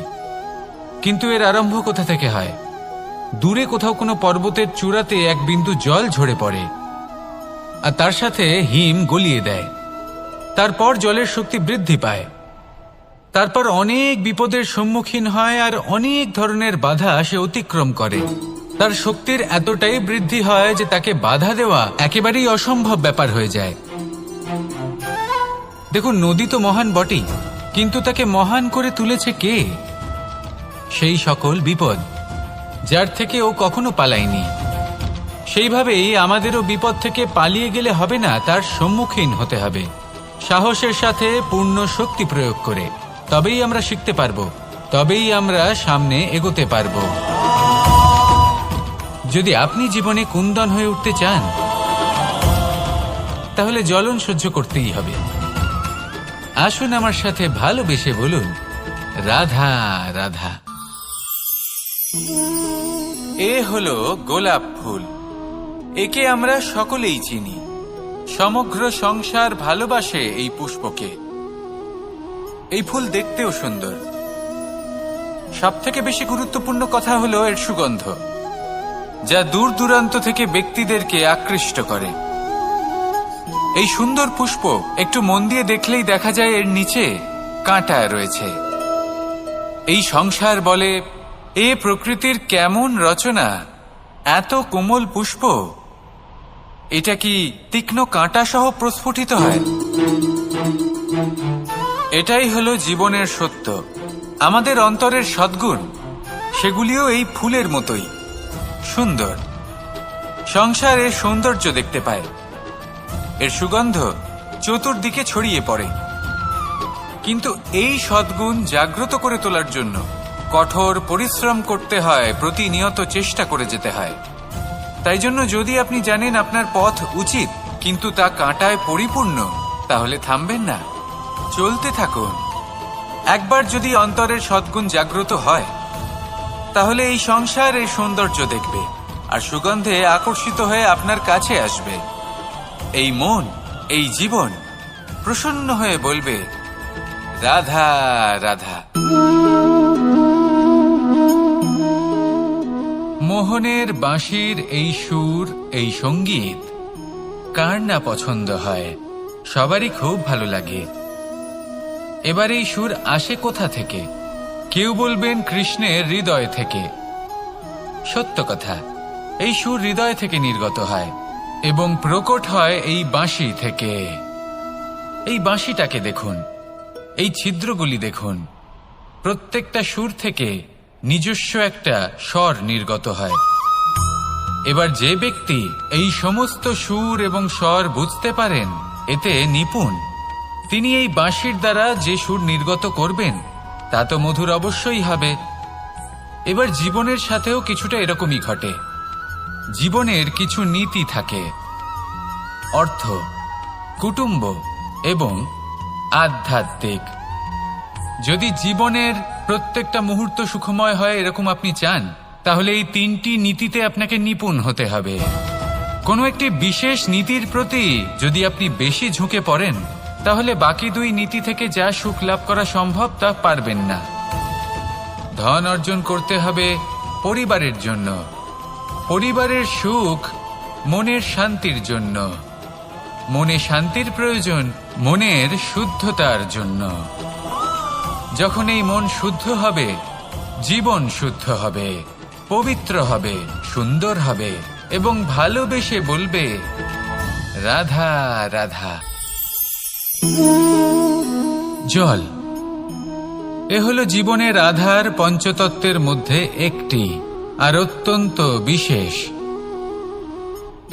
কিন্তু এর আরম্ভ কোথা থেকে হয়? দূরে কোথাও কোনো পর্বতের চূড়াতে এক বিন্দু জল ঝরে পড়ে আর তার সাথে হিম গলিয়ে দেয়। তারপর জলের শক্তি বৃদ্ধি পায়, তারপর অনেক বিপদের সম্মুখীন হয় আর অনেক ধরনের বাধা সে অতিক্রম করে। তার শক্তির এতটাই বৃদ্ধি হয় যে তাকে বাধা দেওয়া একেবারেই অসম্ভব ব্যাপার হয়ে যায়। দেখুন, নদী তো মহান বটেই, কিন্তু তাকে মহান করে তুলেছে কে? সেই সকল বিপদ যার থেকে ও কখনো পালায়নি। সেইভাবেই আমাদেরও বিপদ থেকে পালিয়ে গেলে হবে না, তার সম্মুখীন হতে হবে সাহসের সাথে, পূর্ণ শক্তি প্রয়োগ করে। তবেই আমরা শিখতে পারবো, তবেই আমরা সামনে এগোতে পারবো। যদি আপনি জীবনে কুন্দন হয়ে উঠতে চান, তাহলে জ্বলন সহ্য করতেই হবে। আসুন আমার সাথে ভালোবেসে বলুন, রাধা রাধা। এ হলো গোলাপ ফুল। একে আমরা সকলেই চিনি। সমগ্র সংসার ভালোবাসে এই পুষ্পকে। এই ফুল দেখতেও সুন্দর। সবথেকে বেশি গুরুত্বপূর্ণ কথা হলো এর সুগন্ধ, যা দূর দূরান্ত থেকে ব্যক্তিদেরকে আকৃষ্ট করে। এই সুন্দর পুষ্প একটু মন দিয়ে দেখলেই দেখা যায় এর নিচে কাঁটা রয়েছে। এই সংসার বলে, এ প্রকৃতির কেমন রচনা, এত কোমল পুষ্প, এটা কি তীক্ষ্ণ কাঁটা সহ প্রস্ফুটিত হয়? এটাই হলো জীবনের সত্য। আমাদের অন্তরের সদ্গুণ, সেগুলিও এই ফুলের মতোই সুন্দর। সংসার এর সৌন্দর্য দেখতে পায়, এর সুগন্ধ চতুর্দিকে ছড়িয়ে পড়ে। কিন্তু এই সদ্গুণ জাগ্রত করে তোলার জন্য কঠোর পরিশ্রম করতে হয়, প্রতিনিয়ত চেষ্টা করে যেতে হয়। তাই জন্য যদি আপনি জানেন আপনার পথ উচিত কিন্তু তা কাঁটায় পরিপূর্ণ, তাহলে থামবেন না, চলতে থাকুন। একবার যদি অন্তরের সদ্গুণ জাগ্রত হয়, তাহলে এই সংসার এর সৌন্দর্য দেখবে আর সুগন্ধে আকর্ষিত হয়ে আপনার কাছে আসবে। এই মন, এই জীবন প্রসন্ন হয়ে বলবে, রাধা রাধা। মোহনের বাঁশির এই সুর, এই সঙ্গীত কার না পছন্দ হয়? সবারই খুব ভালো লাগে। এবার এই সুর আসে কোথা থেকে? কেউ বলবেন কৃষ্ণের হৃদয় থেকে। সত্য কথা, এই সুর হৃদয় থেকে নির্গত হয় এবং প্রকট হয় এই বাঁশি থেকে। এই বাঁশিটাকে দেখুন, এই ছিদ্রগুলি দেখুন, প্রত্যেকটা সুর থেকে নিজস্ব একটা স্বর নির্গত হয়। এবার যে ব্যক্তি এই সমস্ত সুর এবং স্বর বুঝতে পারেন, এতে নিপুণ, তিনি এই বাঁশির দ্বারা যে সুর নির্গত করবেন তা তো মধুর অবশ্যই হবে। এবার জীবনের সাথেও কিছুটা এরকমই ঘটে। জীবনের কিছু নীতি থাকে, অর্থ, কুটুম্ব এবং আধ্যাত্মিক। যদি জীবনের প্রত্যেকটা মুহূর্ত সুখময় হয় এরকম আপনি চান, তাহলে এই তিনটি নীতিতে আপনাকে নিপুণ হতে হবে। কোনো একটি বিশেষ নীতির প্রতি যদি আপনি বেশি ঝুঁকে পড়েন, তাহলে বাকি দুই নীতি থেকে যা সুখ লাভ করা সম্ভব তা পারবেন না। ধন অর্জন করতে হবে পরিবারের জন্য, পরিবারের সুখ মনের শান্তির জন্য, মনে শান্তির প্রয়োজন মনের শুদ্ধতার জন্য। যখন এই মন শুদ্ধ হবে, জীবন শুদ্ধ হবে, পবিত্র হবে, সুন্দর হবে এবং ভালোবেসে বলবে, রাধা রাধা। জল, এ হলো জীবনের আধার পঞ্চতত্ত্বের মধ্যে একটি, আর অত্যন্ত বিশেষ।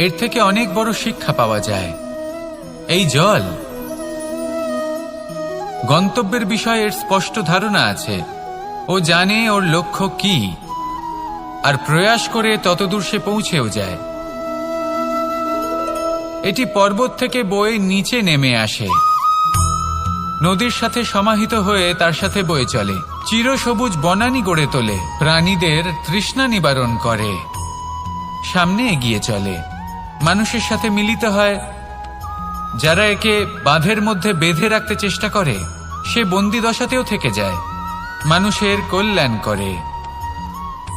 এর থেকে অনেক বড় শিক্ষা পাওয়া যায়। এই জল, গন্তব্যের বিষয়ে এর স্পষ্ট ধারণা আছে। ও জানে ওর লক্ষ্য কি, আর প্রয়াস করে ততদূর সে পৌঁছেও যায়। এটি পর্বত থেকে বয়ে নিচে নেমে আসে, নদীর সাথে সমাহিত হয়ে তার সাথে বয়ে চলে, চিরসবুজ বনানী গড়ে তোলে, প্রাণীদের তৃষ্ণা নিবারণ করে, সামনে এগিয়ে চলে, মানুষের সাথে মিলিত হয়, যারা একে বাঁধের মধ্যে বেঁধে রাখতে চেষ্টা করে সে বন্দি দশাতেও থেকে যায়, মানুষের কল্যাণ করে,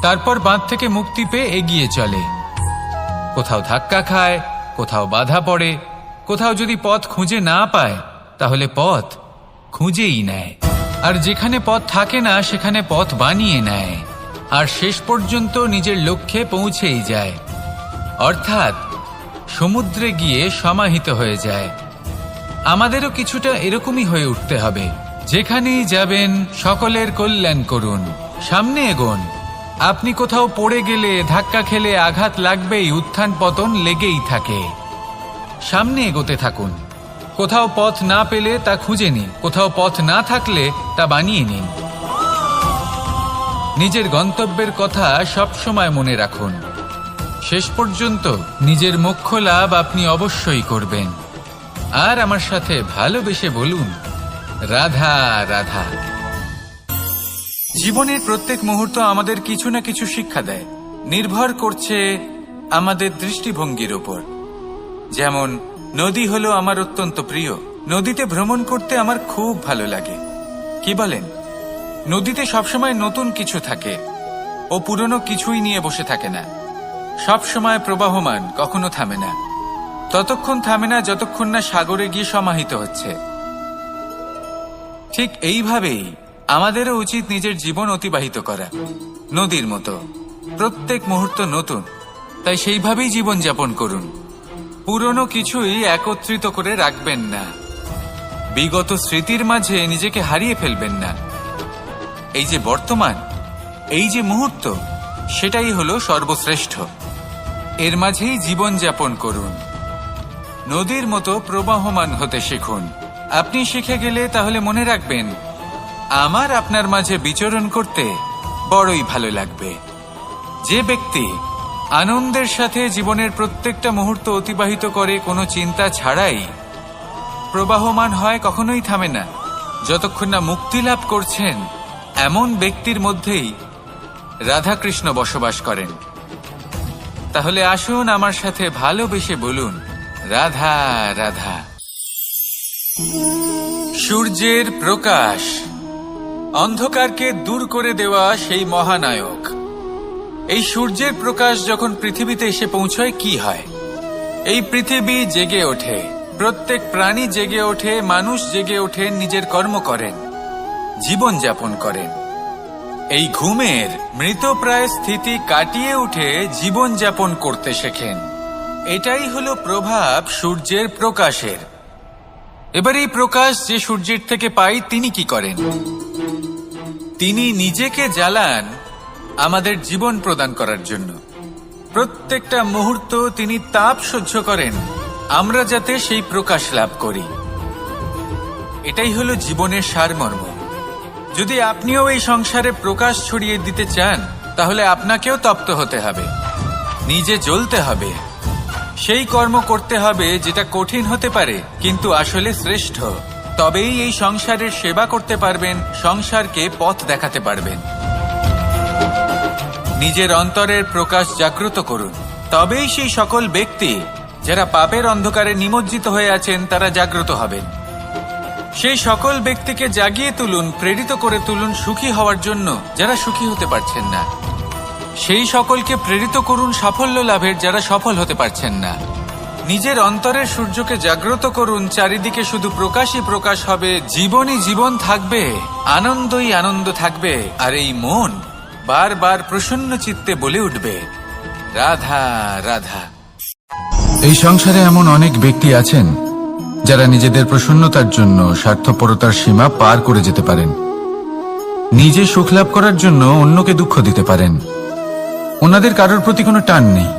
তারপর বাঁধ থেকে মুক্তি পেয়ে এগিয়ে চলে। কোথাও ধাক্কা খায়, কোথাও বাধা পড়ে, কোথাও যদি পথ খুঁজে না পায় তাহলে পথ খুঁজেই নেয়, আর যেখানে পথ থাকে না সেখানে পথ বানিয়ে নেয়, আর শেষ পর্যন্ত নিজের লক্ষ্যে পৌঁছেই যায়, অর্থাৎ সমুদ্রে গিয়ে সমাহিত হয়ে যায়। আমাদেরও কিছুটা এরকমই হয়ে উঠতে হবে। যেখানেই যাবেন সকলের কল্যাণ করুন, সামনে এগোন। আপনি কোথাও পড়ে গেলে, ধাক্কা খেলে আঘাত লাগবেই, উত্থান পতন লেগেই থাকে। সামনে এগোতে থাকুন। কোথাও পথ না পেলে তা খুঁজে নিন, কোথাও পথ না থাকলে তা বানিয়ে নিন। নিজের গন্তব্যের কথা সব সময় মনে রাখুন। শেষ পর্যন্ত নিজের মোক্ষ লাভ আপনি অবশ্যই করবেন। আর আমার সাথে ভালোবেসে বলুন, রাধা রাধা। জীবনের প্রত্যেক মুহূর্ত আমাদের কিছু না কিছু শিক্ষা দেয়, নির্ভর করছে আমাদের দৃষ্টিভঙ্গির উপর। যেমন নদী হলো আমার অত্যন্ত প্রিয়, নদীতে ভ্রমণ করতে আমার খুব ভালো লাগে। কি বলেন? নদীতে সবসময় নতুন কিছু থাকে, ও পুরনো কিছুই নিয়ে বসে থাকে না, সব সময় প্রবাহমান, কখনো থামে না। ততক্ষণ থামে না যতক্ষণ না সাগরে গিয়ে সমাহিত হচ্ছে। ঠিক এইভাবেই আমাদেরও উচিত নিজের জীবন অতিবাহিত করা, নদীর মতো। প্রত্যেক মুহূর্ত নতুন, তাই সেইভাবেই জীবন যাপন করুন। পুরনো কিছুই একত্রিত করে রাখবেন না, বিগত স্মৃতির মাঝে নিজেকে হারিয়ে ফেলবেন না। এই যে বর্তমান, এই যে মুহূর্ত, সেটাই হলো সর্বশ্রেষ্ঠ। এর মাঝেই জীবন যাপন করুন, নদীর মতো প্রবাহমান হতে শিখুন। আপনি শিখে গেলে তাহলে মনে রাখবেন, আমার আপনার মাঝে বিচরণ করতে বড়ই ভালো লাগবে। যে ব্যক্তি আনন্দের সাথে জীবনের প্রত্যেকটা মুহূর্ত অতিবাহিত করে কোনো চিন্তা ছাড়াই, প্রবাহমান হয়, কখনোই থামে না, যতক্ষণ না মুক্তি লাভ করছেন, এমন ব্যক্তির মধ্যেই রাধাকৃষ্ণ বসবাস করেন। তাহলে আসুন আমার সাথে ভালোবেসে বলুন, রাধা রাধা। সূর্যের প্রকাশ, অন্ধকারকে দূর করে দেওয়া সেই মহানায়ক। এই সূর্যের প্রকাশ যখন পৃথিবীতে এসে পৌঁছয় কি হয়? এই পৃথিবী জেগে ওঠে, প্রত্যেক প্রাণী জেগে ওঠে, মানুষ জেগে ওঠেন, নিজের কর্ম করেন, জীবন যাপন করেন। এই ঘুমের মৃতপ্রায় স্থিতি কাটিয়ে উঠে জীবন যাপন করতে শেখেন। এটাই হলো প্রভাব সূর্যের প্রকাশের। এবার এই প্রকাশ যে সূর্যের থেকে পাই, তিনি কি করেন? তিনি নিজেকে জ্বালান আমাদের জীবন প্রদান করার জন্য। প্রত্যেকটা মুহূর্ত তিনি তাপ সহ্য করেন, আমরা যাতে সেই প্রকাশ লাভ করি। এটাই হলো জীবনের সারমর্ম। যদি আপনিও এই সংসারে প্রকাশ ছড়িয়ে দিতে চান, তাহলে আপনাকেও তপ্ত হতে হবে, নিজে জ্বলতে হবে, সেই কর্ম করতে হবে যেটা কঠিন হতে পারে কিন্তু আসলে শ্রেষ্ঠ। তবেই এই সংসারের সেবা করতে পারবেন, সংসারকে পথ দেখাতে পারবেন। নিজের অন্তরের প্রকাশ জাগ্রত করুন, তবেই সেই সকল ব্যক্তি যারা পাপের অন্ধকারে নিমজ্জিত হয়ে আছেন তারা জাগ্রত হবেন। সেই সকল ব্যক্তিকে জাগিয়ে তুলুন, প্রেরিত করে তুলুন সুখী হওয়ার জন্য যারা সুখী হতে পারছেন না। সেই সকলকে প্রেরিত করুন সাফল্য লাভের যারা সফল হতে পারছেন না। নিজের অন্তরের সূর্যকে জাগ্রত করুন, চারিদিকে শুধু প্রকাশই প্রকাশ হবে, জীবনই জীবন থাকবে, আনন্দই আনন্দ থাকবে, আর এই মন বারবার প্রসন্ন চিত্তে বলে উঠবে, রাধা রাধা। এই সংসারে এমন অনেক ব্যক্তি আছেন যারা নিজেদের প্রসন্নতার জন্য স্বার্থপরতার সীমা পার করে যেতে পারেন, নিজে সুখ লাভ করার জন্য অন্যকে দুঃখ দিতে পারেন। ওনাদের কারোর প্রতি কোনো টান নেই,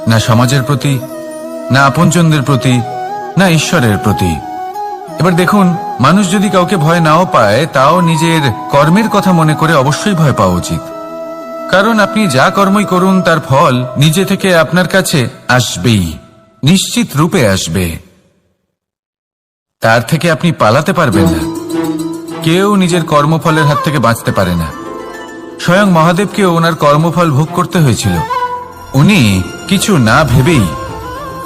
না সমাজের প্রতি, না আপনজনদের প্রতি, না ঈশ্বরের প্রতি। এবার দেখুন, মানুষ যদি কাউকে ভয় নাও পায়, তাও নিজের কর্মের কথা মনে করে অবশ্যই ভয় পাওয়া উচিত। কারণ আপনি যা কর্মই করুন তার ফল নিজে থেকে আপনার কাছে আসবেই, নিশ্চিত রূপে আসবে। তার থেকে আপনি পালাতে পারবেন না। কেউ নিজের কর্মফলের হাত থেকে বাঁচতে পারে না। স্বয়ং মহাদেবকেও ওনার কর্মফল ভোগ করতে হয়েছিল। উনি কিছু না ভেবেই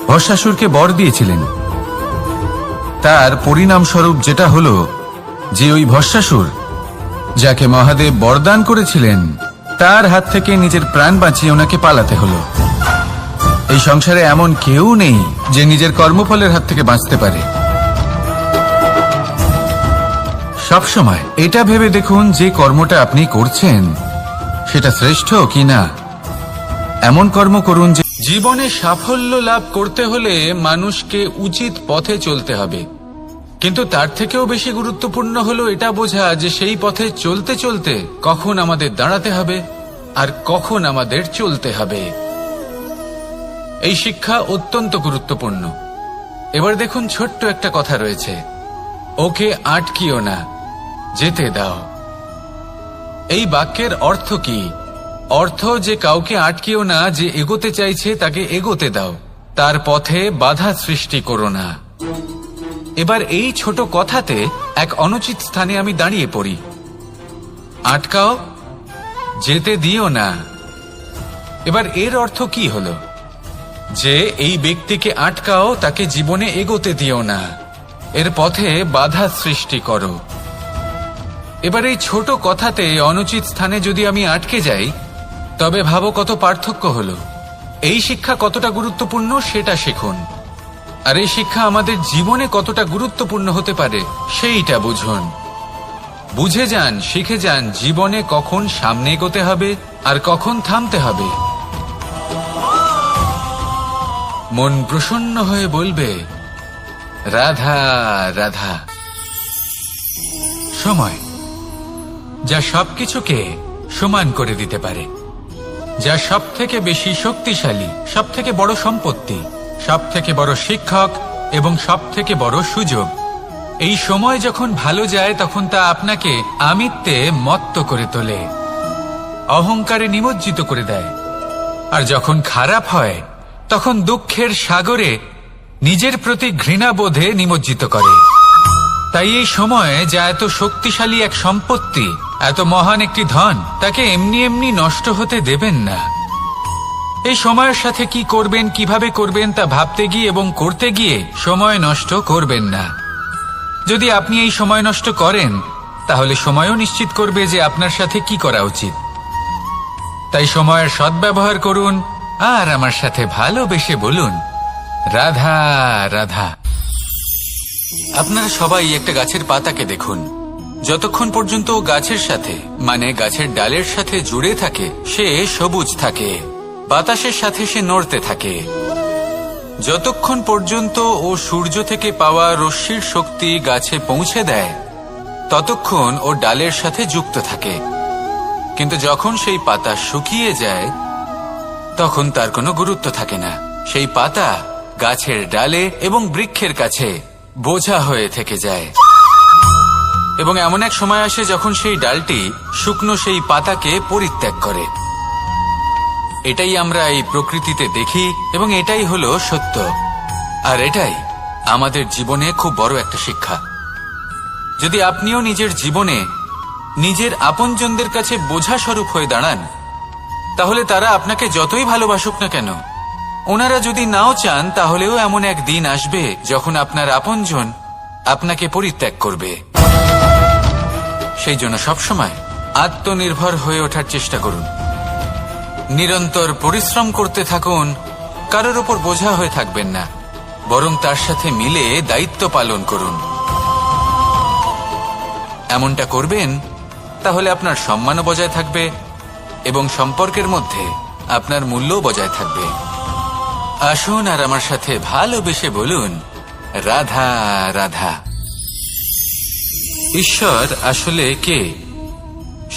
ভস্মাসুরকে বর দিয়েছিলেন, তার পরিণামস্বরূপ যেটা হলো যে ওই ভস্মাসুর, যাকে মহাদেব বরদান করেছিলেন, তার হাত থেকে নিজের প্রাণ বাঁচিয়ে ওনাকে পালাতে হলো। এই সংসারে এমন কেউ নেই যে নিজের কর্মফলের হাত থেকে বাঁচতে পারে। সবসময় এটা ভেবে দেখুন যে কর্মটা আপনি করছেন সেটা শ্রেষ্ঠ কিনা। এমন কর্ম করুন যে জীবনে সাফল্য লাভ করতে হলে মানুষকে উচিত পথে চলতে হবে, কিন্তু তার থেকেও বেশি গুরুত্বপূর্ণ হলো এটা বোঝা যে সেই পথে চলতে চলতে কখন আমাদের দাঁড়াতে হবে আর কখন আমাদের চলতে হবে। এই শিক্ষা অত্যন্ত গুরুত্বপূর্ণ। এবার দেখুন, ছোট্ট একটা কথা রয়েছে, ওকে আটকিও না, যেতে দাও। এই বাক্যের অর্থ কি? অর্থ যে কাউকে আটকিও না, যে এগোতে চাইছে তাকে এগোতে দাও, তার পথে বাধা সৃষ্টি করো না। এবার এই ছোট কথাতে এক অনুচিত স্থানে আমি দাঁড়িয়ে পড়ি। আটকাও, যেতে দিও না। এবার এর অর্থ কি হলো? যে এই ব্যক্তিকে আটকাও, তাকে জীবনে এগোতে দিও না, এর পথে বাধা সৃষ্টি করো। এবার এই ছোট কথাতে অনুচিত স্থানে যদি আমি আটকে যাই, তবে ভাবো কত পার্থক্য হলো। এই শিক্ষা কতটা গুরুত্বপূর্ণ সেটা শিখুন, আর এই শিক্ষা আমাদের জীবনে কতটা গুরুত্বপূর্ণ হতে পারে সেইটা বুঝুন। বুঝে যান, শিখে যান জীবনে কখন সামনে এগোতে হবে আর কখন থামতে হবে। মন প্রসন্ন হয়ে বলবে, রাধা রাধা। সময় যা সবকিছুকে সমান করে দিতে পারে, যা সব থেকে বেশি শক্তিশালী, সব থেকে বড় সম্পত্তি, সব থেকে বড় শিক্ষক এবং সব থেকে বড় সুযোগ। এই সময় যখন ভালো যায় তখন তা আপনাকে আমিত্বে মত্ত করে তোলে, অহংকারে নিমজ্জিত করে দেয়। আর যখন খারাপ হয় তখন দুঃখের সাগরে নিজের প্রতি ঘৃণাবোধে নিমজ্জিত করে। তাই এই সময়ে যা এত শক্তিশালী এক সম্পত্তি, এত মহান একটি ধন, তাকে এমনি এমনি নষ্ট হতে দেবেন না। এই সময়ের সাথে কি করবেন, কিভাবে করবেন তা ভাবতে গিয়ে এবং করতে গিয়ে সময় নষ্ট করবেন না। যদি আপনি এই সময় নষ্ট করেন, তাহলে সময়ও নিশ্চিত করবে যে আপনার সাথে কি করা উচিত। তাই সময়ের সদ্ব্যবহার করুন আর আমার সাথে ভালোবেসে বলুন, রাধা রাধা। আপনারা সবাই একটা গাছের পাতাকে দেখুন, যতক্ষণ পর্যন্ত ও গাছের সাথে, মানে গাছের ডালের সাথে জুড়ে থাকে, সে সবুজ থাকে, বাতাসের সাথে সে নড়তে থাকে। যতক্ষণ পর্যন্ত ও সূর্য থেকে পাওয়া রশ্মির শক্তি গাছে পৌঁছে দেয়, ততক্ষণ ও ডালের সাথে যুক্ত থাকে। কিন্তু যখন সেই পাতা শুকিয়ে যায়, তখন তার কোনো গুরুত্ব থাকে না। সেই পাতা গাছের ডালে এবং বৃক্ষের কাছে বোঝা হয়ে থেকে যায়। এবং এমন এক সময় আসে যখন সেই ডালটি শুকনো সেই পাতাকে পরিত্যাগ করে। এটাই আমরা এই প্রকৃতিতে দেখি এবং এটাই হলো সত্য। আর এটাই আমাদের জীবনে খুব বড় একটা শিক্ষা। যদি আপনিও নিজের জীবনে নিজের আপনজনদের কাছে বোঝা স্বরূপ হয়ে দাঁড়ান, তাহলে তারা আপনাকে যতই ভালোবাসুক না কেন, ওনারা যদি নাও চান, তাহলেও এমন এক দিন আসবে যখন আপনার আপনজন আপনাকে পরিত্যাগ করবে। সেই জন্য সবসময় আত্মনির্ভর হয়ে ওঠার চেষ্টা করুন, নিরন্তর পরিশ্রম করতে থাকুন। কারোর ওপর বোঝা হয়ে থাকবেন না, বরং তার সাথে মিলে দায়িত্ব পালন করুন। এমনটা করবেন, তাহলে আপনার সম্মানও বজায় থাকবে এবং সম্পর্কের মধ্যে আপনার মূল্যও বজায় থাকবে। আসুন আর আমার সাথে ভালোবেসে বলুন, রাধা রাধা। ঈশ্বর আসলে কে?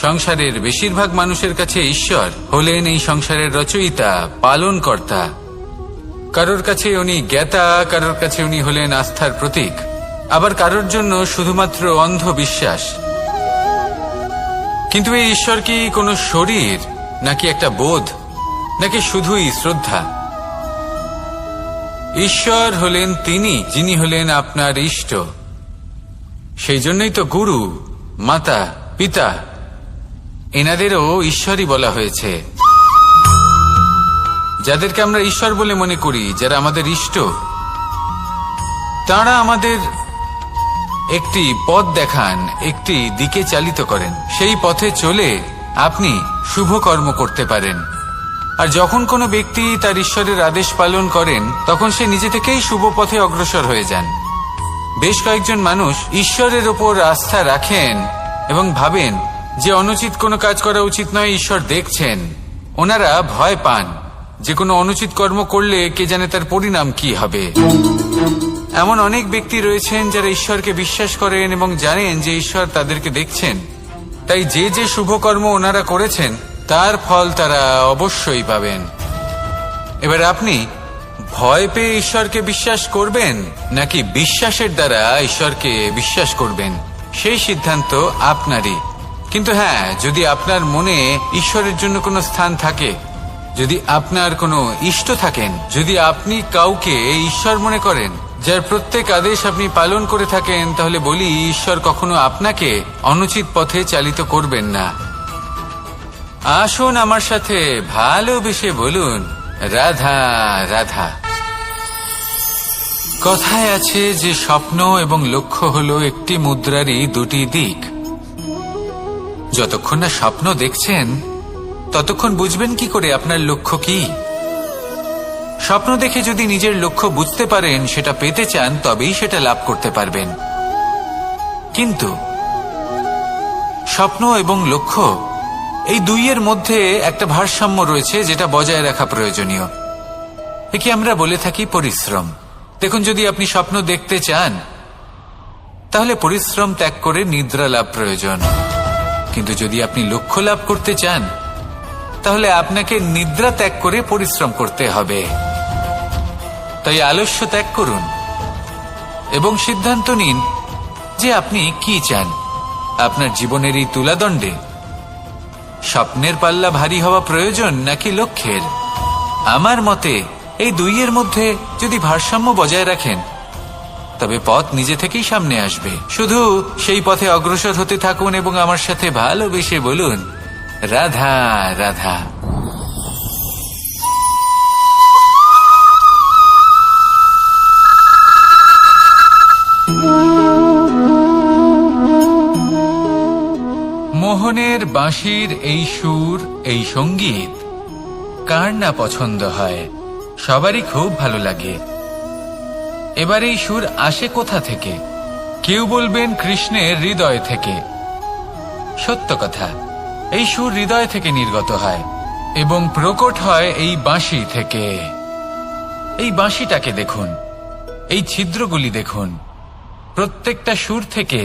সংসারের বেশিরভাগ মানুষের কাছে ঈশ্বর হলেন এই সংসারের রচয়িতা, পালনকর্তা। কারোর কাছে উনি জ্ঞাতা, কারোর কাছে উনি হলেন আস্থার প্রতীক, আবার কারোর জন্য শুধুমাত্র অন্ধ বিশ্বাস। কিন্তু এই ঈশ্বর কি কোনো শরীর, নাকি একটা বোধ, নাকি শুধুই শ্রদ্ধা? ঈশ্বর হলেন তিনি যিনি হলেন আপনার ইষ্ট। সেই জন্যই তো গুরু, মাতা, পিতা এনাদেরও ঈশ্বরই বলা হয়েছে। যাদেরকে আমরা ঈশ্বর বলে মনে করি, যারা আমাদের ইষ্ট, তারা আমাদের একটি পথ দেখান, একটি দিকে চালিত করেন। সেই পথে চলে আপনি শুভ কর্ম করতে পারেন। আর যখন কোনো ব্যক্তি তার ঈশ্বরের আদেশ পালন করেন, তখন সে নিজে থেকেই শুভ পথে অগ্রসর হয়ে যান। বেশ কয়েকজন মানুষ ঈশ্বরের ওপর আস্থা রাখেন এবং ভাবেন যে অনুচিত কোনো কাজ করা উচিত নয়, ঈশ্বর দেখছেন। ওনারা ভয় পান যে কোনো অনুচিত কর্ম করলে কে জানে তার পরিণাম কি হবে। এমন অনেক ব্যক্তি রয়েছেন যারা ঈশ্বরকে বিশ্বাস করেন এবং জানেন যে ঈশ্বর তাদেরকে দেখছেন। তাই যে যে শুভ কর্ম ওনারা করেছেন তার ফল তারা অবশ্যই পাবেন। এবার আপনি ভয় পেয়ে ঈশ্বরকে বিশ্বাস করবেন নাকি বিশ্বাসের দ্বারা ঈশ্বরকে বিশ্বাস করবেন, সেই সিদ্ধান্ত আপনারই। কিন্তু হ্যাঁ, যদি আপনার মনে ঈশ্বরের জন্য কোনো স্থান থাকে, যদি আপনার কোনো ইষ্ট থাকেন, যদি আপনি কাউকে ঈশ্বর মনে করেন যার প্রত্যেক আদেশ আপনি পালন করে থাকেন, তাহলে বলি ঈশ্বর কখনো আপনাকে অনুচিত পথে চালিত করবেন না। আসুন আমার সাথে ভালোবেসে বলুন, রাধা রাধা। কথায় আছে যে স্বপ্ন এবং লক্ষ্য হলো একটি মুদ্রারই দুটি দিক। যতক্ষণ না স্বপ্ন দেখছেন ততক্ষণ বুঝবেন কি করে আপনার লক্ষ্য কি। স্বপ্ন দেখে যদি নিজের লক্ষ্য বুঝতে পারেন, সেটা পেতে চান, তবেই সেটা লাভ করতে পারবেন। কিন্তু স্বপ্ন এবং লক্ষ্য এই দুইয়ের মধ্যে একটা ভারসাম্য রয়েছে যেটা বজায় রাখা প্রয়োজনীয়। একে আমরা বলে থাকি পরিশ্রম। দেখুন, যদি আপনি স্বপ্ন দেখতে চান তাহলে পরিশ্রম ত্যাগ করে নিদ্রা লাভ প্রয়োজন। কিন্তু যদি আপনি লক্ষ্য লাভ করতে চান তাহলে আপনাকে নিদ্রা ত্যাগ করে পরিশ্রম করতে হবে। তাই আলস্য ত্যাগ করুন এবং সিদ্ধান্ত নিন যে আপনি কি চান। আপনার জীবনের এই তুলাদণ্ডে স্বপ্নের পাল্লা ভারী হওয়া প্রয়োজন নাকি লক্ষ্যের? আমার মতে এই দুইয়ের মধ্যে যদি ভারসাম্য বজায় রাখেন তবে পথ নিজে থেকেই সামনে আসবে। শুধু সেই পথে অগ্রসর হতে থাকুন এবং আমার সাথে ভালোবেসে বলুন, রাধা রাধা। মোহনের বাঁশির এই সুর, এই সঙ্গীত কার না পছন্দ হয়? সবারই খুব ভালো লাগে। এবার এই সুর আসে কোথা থেকে? কেউ বলবেন কৃষ্ণের হৃদয় থেকে। সত্য কথা, এই সুর হৃদয় থেকে নির্গত হয় এবং প্রকট হয় এই বাঁশি থেকে। এই বাঁশিটাকে দেখুন, এই ছিদ্রগুলি দেখুন। প্রত্যেকটা সুর থেকে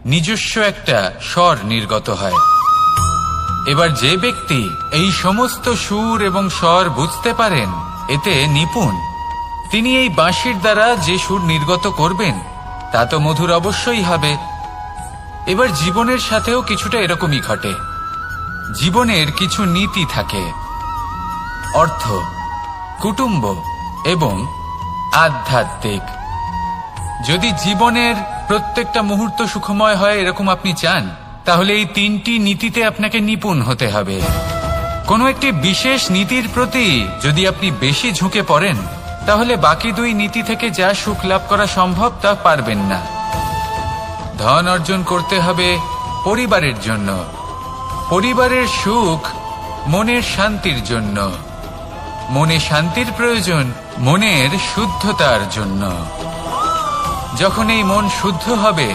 নিজস্ব একটা স্বর নির্গত হয়। এবার যে ব্যক্তি এই সমস্ত সুর এবং স্বর বুঝতে পারেন, এতে নিপুণ, তিনি এই বাঁশির দ্বারা যে সুর নির্গত করবেন তা তো মধুর অবশ্যই হবে। এবার জীবনের সাথেও কিছুটা এরকমই ঘটে। জীবনের কিছু নীতি থাকে, অর্থ, কুটুম্ব এবং আধ্যাত্মিক। যদি জীবনের প্রত্যেকটা মুহূর্ত সুখময় হয় এরকম আপনি চান, তাহলে এই তিনটি নীতিতে আপনাকে নিপুণ হতে হবে। কোনো একটি বিশেষ নীতির প্রতি যদি আপনি বেশি ঝুঁকে পড়েন, তাহলে বাকি দুই নীতি থেকে যা সুখ লাভ করা সম্ভব তা পারবেন না। ধন অর্জন করতে হবে পরিবারের জন্য, পরিবারের সুখ মনের শান্তির জন্য, মনে শান্তির প্রয়োজন মনের শুদ্ধতার জন্য। যখন এই মন শুদ্ধ হবে,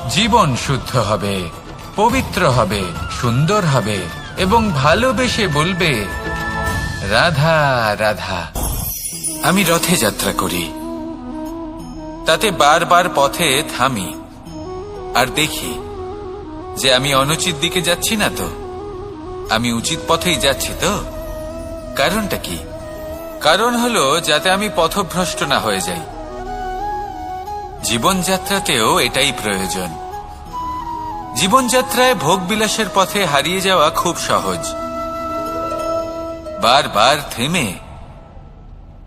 জীবন শুদ্ধ হবে, পবিত্র হবে, সুন্দর হবে এবং ভালোবেসে বলবে, রাধা রাধা। আমি রথে যাত্রা করি, তাতে বারবার পথে থামি আর দেখি যে আমি অনুচিত দিকে যাচ্ছি না তো, আমি উচিত পথেই যাচ্ছি তো। কারণটা কি? কারণ হলো যাতে আমি পথভ্রষ্ট না হয়ে যাই। জীবনযাত্রাতেও এটাই প্রয়োজন। জীবনযাত্রায় ভোগ বিলাসের পথে হারিয়ে যাওয়া খুব সহজ। বারবার থেমে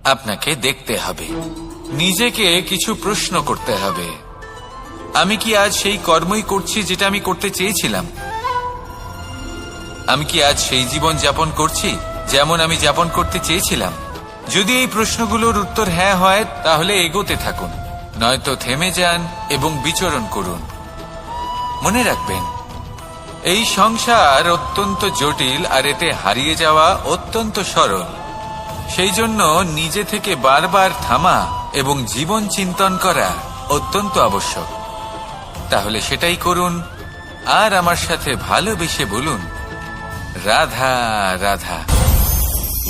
আপনাকে দেখতে হবে, নিজেকে কিছু প্রশ্ন করতে হবে। আমি কি আজ সেই কর্মই করছি যেটা আমি করতে চেয়েছিলাম? আমি কি আজ সেই জীবন যাপন করছি যেমন আমি যাপন করতে চেয়েছিলাম? যদি এই প্রশ্নগুলোর উত্তর হ্যাঁ হয়, তাহলে এগোতে থাকুন। নয়তো থেমে যান এবং বিচরণ করুন। মনে রাখবেন, এই সংসার অত্যন্ত জটিল আর এতে হারিয়ে যাওয়া অত্যন্ত সরল। সেই জন্য নিজে থেকে বারবার থামা এবং জীবন চিন্তন করা অত্যন্ত আবশ্যক। তাহলে সেটাই করুন আর আমার সাথে ভালোবেসে বলুন, রাধা রাধা।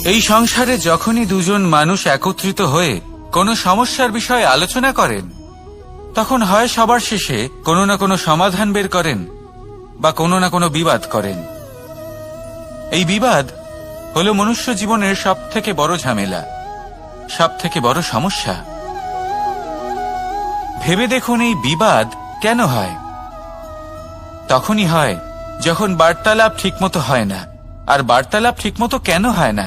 এই সংসারে যখনই দুজন মানুষ একত্রিত হয়ে কোনো সমস্যার বিষয়ে আলোচনা করেন, তখন হয় সবার শেষে কোনো না কোনো সমাধান বের করেন বা কোনো না কোনো বিবাদ করেন। এই বিবাদ হলো মনুষ্য জীবনের সবথেকে বড় ঝামেলা, সবথেকে বড় সমস্যা। ভেবে দেখুন, এই বিবাদ কেন হয়? তখনই হয় যখন বার্তালাপ ঠিকমতো হয় না। আর বার্তালাপ ঠিকমতো কেন হয় না?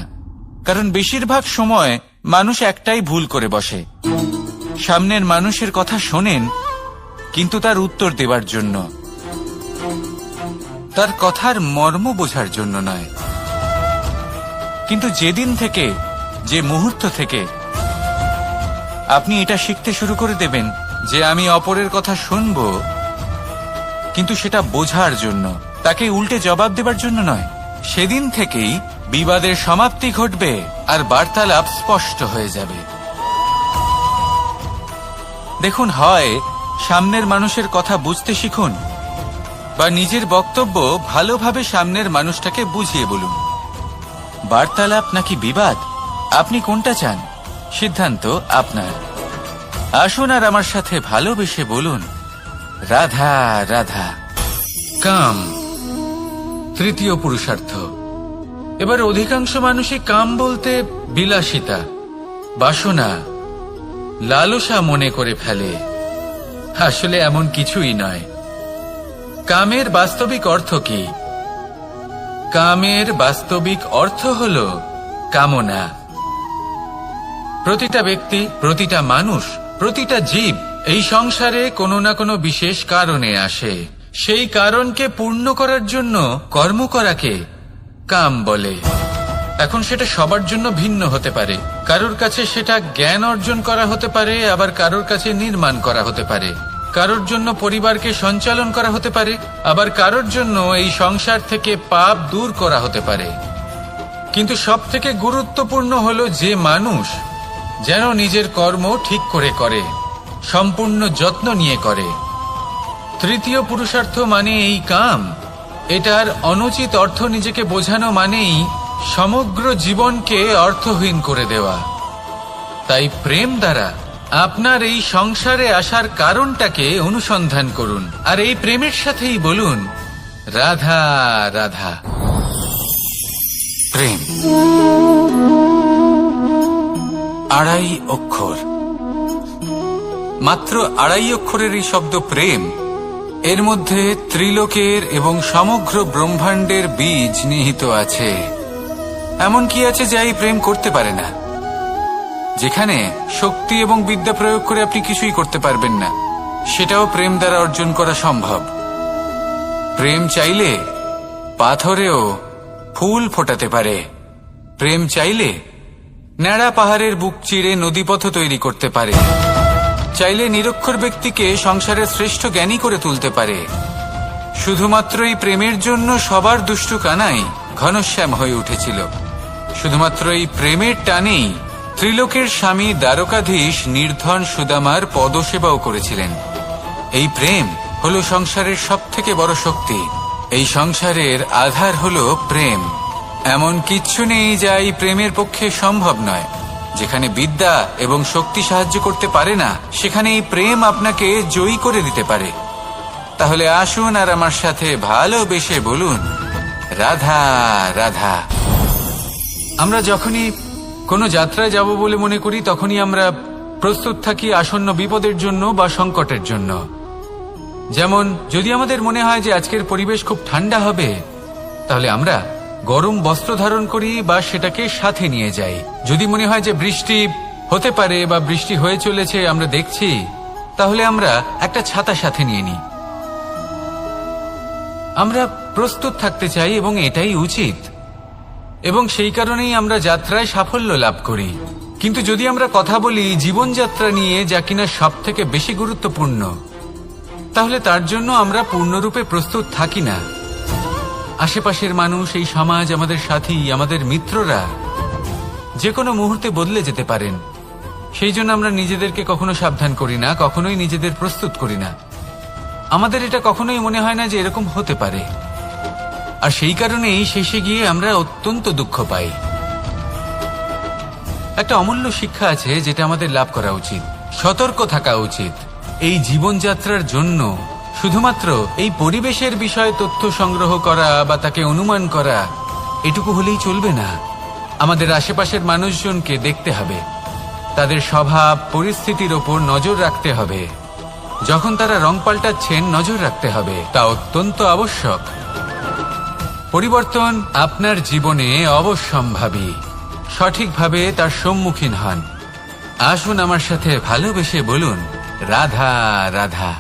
কারণ বেশিরভাগ সময় মানুষ একটাই ভুল করে বসে। সামনের মানুষের কথা শোনেন, কিন্তু তার উত্তর দেবার জন্য, তার কথার মর্ম বোঝার জন্য নয়। কিন্তু যেদিন থেকে, যে মুহূর্ত থেকে আপনি এটা শিখতে শুরু করে দেবেন যে আমি অপরের কথা শুনব, কিন্তু সেটা বোঝার জন্য, তাকে উল্টে জবাব দেবার জন্য নয়, সেদিন থেকেই বিবাদের সমাপ্তি ঘটবে আর বার্তালাপ স্পষ্ট হয়ে যাবে। দেখুন, হয় সামনের মানুষের কথা বুঝতে শিখুন বা নিজের বক্তব্য ভালোভাবে সামনের মানুষটাকে বুঝিয়ে বলুন। বার্তালাপ নাকি বিবাদ, আপনি কোনটা চান? সিদ্ধান্ত আপনার। আসুন আর আমার সাথে ভালোবেসে বলুন, রাধা রাধা। কাম, তৃতীয় পুরুষার্থ। এবার অধিকাংশ মানুষই কাম বলতে বিলাসিতা, বাসনা, লালসা মনে করে ফেলে। আসলে এমন কিছুই নয়। কামের বাস্তবিক অর্থ কি? কামের বাস্তবিক অর্থ হল কামনা। প্রতিটা ব্যক্তি, প্রতিটা মানুষ, প্রতিটা জীব এই সংসারে কোনো না কোনো বিশেষ কারণে আসে। সেই কারণকে পূর্ণ করার জন্য কর্ম করাকে কাম বলে। এখন সেটা সবার জন্য ভিন্ন হতে পারে। কারোর কাছে সেটা জ্ঞান অর্জন করা হতে পারে, আবার কারোর কাছে নির্মাণ করা হতে পারে। কারোর জন্য পরিবারকে সঞ্চালন করা হতে পারে, আবার কারোর জন্য এই সংসার থেকে পাপ দূর করা হতে পারে। কিন্তু সবথেকে গুরুত্বপূর্ণ হলো যে মানুষ যেন নিজের কর্ম ঠিক করে করে, সম্পূর্ণ যত্ন নিয়ে করে। তৃতীয় পুরুষার্থ মানে এই কাম। এটার অনুচিত অর্থ নিজেকে বোঝানো মানেই সমগ্র জীবনকে অর্থহীন করে দেওয়া। তাই প্রেম দ্বারা আপনার এই সংসারে আসার কারণটাকে অনুসন্ধান করুন, আর এই প্রেমের সাথেই বলুন, রাধা রাধা। প্রেম আড়াই অক্ষর, মাত্র আড়াই অক্ষরের এই শব্দ প্রেম, এর মধ্যে ত্রিলোকের এবং সমগ্র ব্রহ্মাণ্ডের বীজ নিহিত আছে। এমন কি আছে যা এই প্রেম করতে পারে না? যেখানে শক্তি এবং বিদ্যা প্রয়োগ করে আপনি কিছুই করতে পারবেন না, সেটাও প্রেম দ্বারা অর্জন করা সম্ভব। প্রেম চাইলে পাথরেও ফুল ফোটাতে পারে। প্রেম চাইলে ন্যাড়া পাহাড়ের বুক চিরে নদীপথ তৈরি করতে পারে। চাইলে নিরক্ষর ব্যক্তিকে সংসারের শ্রেষ্ঠ জ্ঞানী করে তুলতে পারে। শুধুমাত্র এই প্রেমের জন্য সবার দুষ্টু কানাই ঘনশ্যাম হয়ে উঠেছিল। শুধুমাত্র এই প্রেমের টানেই ত্রিলোকের স্বামী দ্বারকাধীশ নির্ধন সুদামার পদসেবাও করেছিলেন। এই প্রেম হলো সংসারের সবথেকে বড় শক্তি। এই সংসারের আধার হলো প্রেম। এমন কিচ্ছু নেই যা এই প্রেমের পক্ষে সম্ভব নয়। যেখানে বিদ্যা এবং শক্তি সাহায্য করতে পারে না, সেখানে এই প্রেম আপনাকে জয়ী করে দিতে পারে। তাহলে আসুন আর আমার সাথে ভালোবেসে বলুন, রাধা রাধা। আমরা যখনই কোনো যাত্রায় যাব বলে মনে করি, তখনই আমরা প্রস্তুত থাকি আসন্ন বিপদের জন্য বা সংকটের জন্য। যেমন যদি আমাদের মনে হয় যে আজকের পরিবেশ খুব ঠান্ডা হবে, তাহলে আমরা গরম বস্ত্র ধারণ করি বা সেটাকে সাথে নিয়ে যাই। যদি মনে হয় যে বৃষ্টি হতে পারে বা বৃষ্টি হয়ে চলেছে, আমরা দেখছি, তাহলে আমরা একটা ছাতা সাথে নিয়ে নিই। আমরা প্রস্তুত থাকতে চাই এবং এটাই উচিত, এবং সেই কারণেই আমরা যাত্রায় সাফল্য লাভ করি। কিন্তু যদি আমরা কথা বলি জীবনযাত্রা নিয়ে, যা কিনা সব থেকে বেশি গুরুত্বপূর্ণ, তাহলে তার জন্য আমরা পূর্ণরূপে প্রস্তুত থাকি না। আশেপাশের মানুষ, এই সমাজ, আমাদের সাথী, আমাদের মিত্ররা যে কোনো মুহূর্তে বদলে যেতে পারেন। সেই জন্য আমরা নিজেদেরকে কখনো সাবধান করি না, কখনোই নিজেদের প্রস্তুত করি না। আমাদের এটা কখনোই মনে হয় না যে এরকম হতে পারে, আর সেই কারণেই শেষে গিয়ে আমরা অত্যন্ত দুঃখ পাই। একটা অমূল্য শিক্ষা আছে যেটা আমাদের লাভ করা উচিত, সতর্ক থাকা উচিত। এই জীবনযাত্রার জন্য শুধুমাত্র এই পরিবেশের বিষয়ে তথ্য সংগ্রহ করা বা তাকে অনুমান করা এটুকু হলেই চলবে না। আমাদের আশেপাশের মানুষজনকে দেখতে হবে, তাদের স্বভাব পরিস্থিতির ওপর নজর রাখতে হবে। যখন তারা রং পাল্টাচ্ছেন নজর রাখতে হবে, তা অত্যন্ত আবশ্যক। পরিবর্তন আপনার জীবনে অবশ্যম্ভাবী, সঠিকভাবে তার সম্মুখীন হন। আসুন আমার সাথে ভালোবেসে বলুন, রাধা রাধা।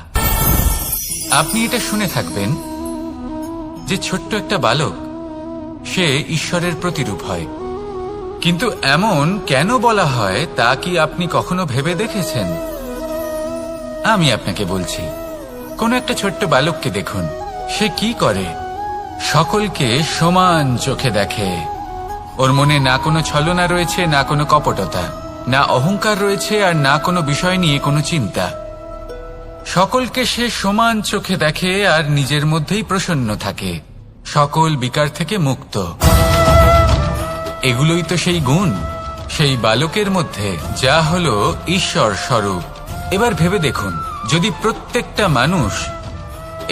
আপনি এটা শুনে থাকবেন যে ছোট্ট একটা বালক, সে ঈশ্বরের প্রতিরূপ হয়। কিন্তু এমন কেন বলা হয় তা কি আপনি কখনো ভেবে দেখেছেন? আমি আপনাকে বলছি, কোন একটা ছোট্ট বালককে দেখুন, সে কি করে? সকলকে সমান চোখে দেখে। ওর মনে না কোনো ছলনা রয়েছে, না কোনো কপটতা, না অহংকার রয়েছে, আর না কোনো বিষয় নিয়ে কোনো চিন্তা। সকলকে সে সমান চোখে দেখে আর নিজের মধ্যেই প্রসন্ন থাকে, সকল বিকার থেকে মুক্ত। এগুলোই তো সেই গুণ সেই বালকের মধ্যে, যা হলো ঈশ্বর স্বরূপ। এবার ভেবে দেখুন, যদি প্রত্যেকটা মানুষ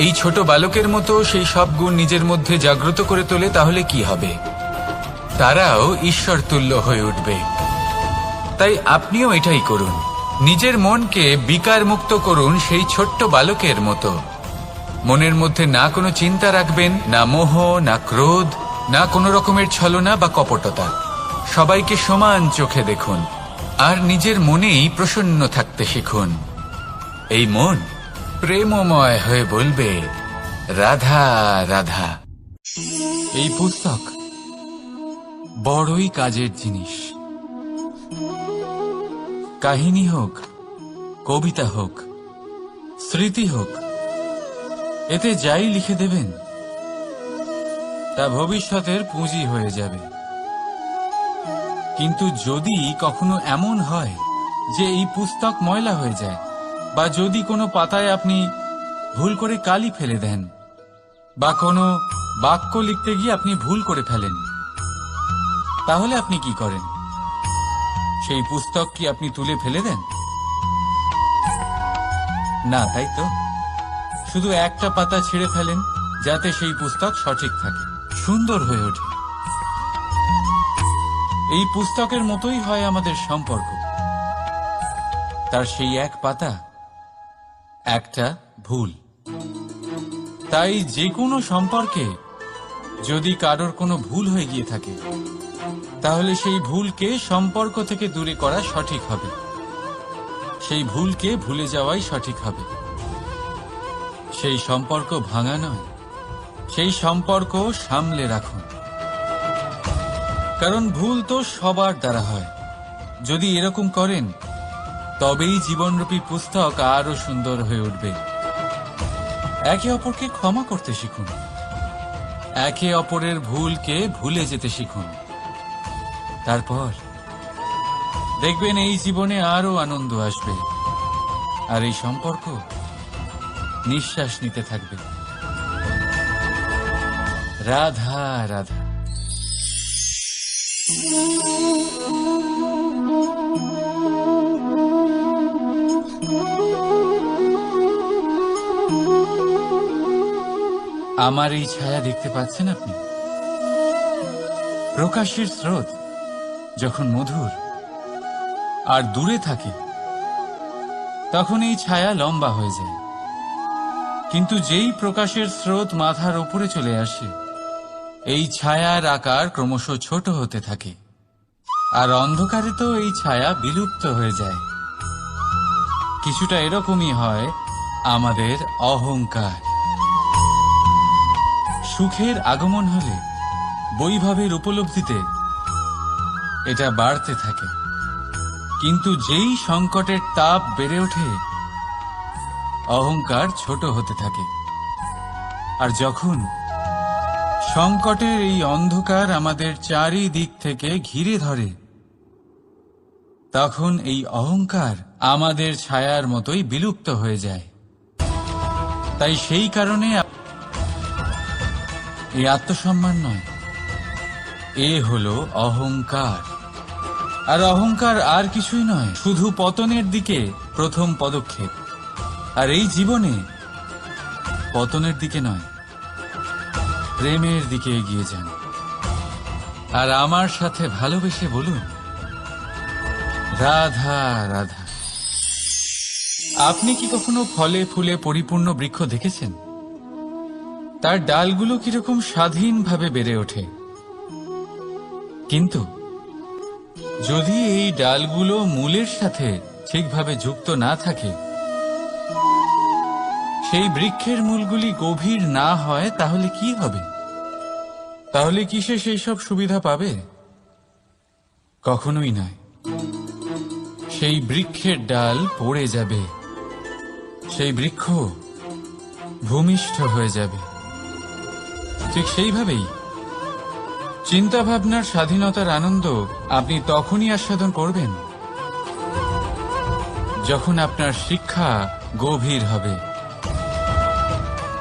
এই ছোট বালকের মতো সেই সব গুণ নিজের মধ্যে জাগ্রত করে তোলে, তাহলে কি হবে? তারাও ঈশ্বর তুল্য হয়ে উঠবে। তাই আপনিও এটাই করুন, নিজের মনকে বিকার মুক্ত করুন সেই ছোট্ট বালকের মতো। মনের মধ্যে না কোনো চিন্তা রাখবেন, না মোহ, না ক্রোধ, না কোনো রকমের ছলনা বা কপটতা। সবাইকে সমান চোখে দেখুন আর নিজের মনেই প্রসন্ন থাকতে শিখুন। এই মন প্রেমময় হয়ে বলবে, রাধা রাধা। এই পুস্তক বড়ই কাজের জিনিস। কাহিনী হোক, কবিতা হোক, স্মৃতি হোক, এতে যাই লিখে দেবেন তা ভবিষ্যতের পুঁজি হয়ে যাবে। কিন্তু যদি কখনো এমন হয় যে এই পুস্তক ময়লা হয়ে যায়, বা যদি কোনো পাতায় আপনি ভুল করে কালি ফেলে দেন, বা কোনো বাক্য লিখতে গিয়ে আপনি ভুল করে ফেলেন, তাহলে আপনি কি করেন? সেই পুস্তক কি আপনি তুলে ফেলে দেন? না, তাই তো? শুধু একটা পাতা ছিঁড়ে ফেলেন, যাতে সেই পুস্তক সঠিক থাকে, সুন্দর হয়ে ওঠে। এই পুস্তকের মতোই হয় আমাদের সম্পর্ক। তার সেই এক পাতা, একটা ভুল। তাই যে কোনো সম্পর্কে যদি কারোর কোনো ভুল হয়ে গিয়ে থাকে, তাহলে সেই ভুলকে সম্পর্ক থেকে দূরে করা সঠিক হবে। সেই ভুলকে ভুলে যাওয়াই সঠিক হবে। সেই সম্পর্ক ভাঙা নয়, সেই সম্পর্ক সামলে রাখুন। কারণ ভুল তো সবার দ্বারা হয়। যদি এরকম করেন, তবেই জীবনরূপী পুস্তক আরো সুন্দর হয়ে উঠবে। একে অপরকে ক্ষমা করতে শিখুন, একে অপরের ভুলকে ভুলে যেতে শিখুন। তারপর দেখবেন এই জীবনে আরো আনন্দ আসবে, আর এই সম্পর্ক নিঃশ্বাস নিতে থাকবে। রাধা রাধা। আমার এই ছায়া দেখতে পাচ্ছেন আপনি? প্রকাশের স্রোত যখন মধুর আর দূরে থাকে, তখন এই ছায়া লম্বা হয়ে যায়। কিন্তু যেই প্রকাশের স্রোত মাথার উপরে চলে আসে, এই ছায়ার আকার ক্রমশ ছোট হতে থাকে, আর অন্ধকারে তো এই ছায়া বিলুপ্ত হয়ে যায়। কিছুটা এরকমই হয় আমাদের অহংকার। সুখের আগমন হলে, বৈভবের উপলব্ধিতে এটা বাড়তে থাকে, কিন্তু যেই সংকটের তাপ বেড়ে ওঠে, অহংকার ছোট হতে থাকে। আর যখন সংকটের এই অন্ধকার আমাদের চারিদিক থেকে ঘিরে ধরে, তখন এই অহংকার আমাদের ছায়ার মতোই বিলুপ্ত হয়ে যায়। তাই সেই কারণে এই আত্মসম্মান নয়, এ হলো অহংকার। আর অহংকার আর কিছুই নয়, শুধু পতনের দিকে প্রথম পদক্ষেপ। আর এই জীবনে পতনের দিকে নয়, প্রেমের দিকে এগিয়ে যান। আর আমার সাথে ভালোবেসে বলুন, রাধা রাধা। আপনি কি কখনো ফলে ফুলে পরিপূর্ণ বৃক্ষ দেখেছেন? তার ডালগুলো কিরকম স্বাধীনভাবে বেড়ে ওঠে, কিন্তু যদি এই ডালগুলো মূলের সাথে ঠিকভাবে যুক্ত না থাকে, সেই বৃক্ষের মূলগুলি গভীর না হয়, তাহলে কি হবে? তাহলে কি সে সেই সব সুবিধা পাবে? কখনোই নয়। সেই বৃক্ষের ডাল পড়ে যাবে, সেই বৃক্ষ ভূমিষ্ঠ হয়ে যাবে। ঠিক সেইভাবেই চিন্তাভাবনার স্বাধীনতার আনন্দ আপনি তখনই আস্বাদন করবেন যখন আপনার শিক্ষা গভীর হবে।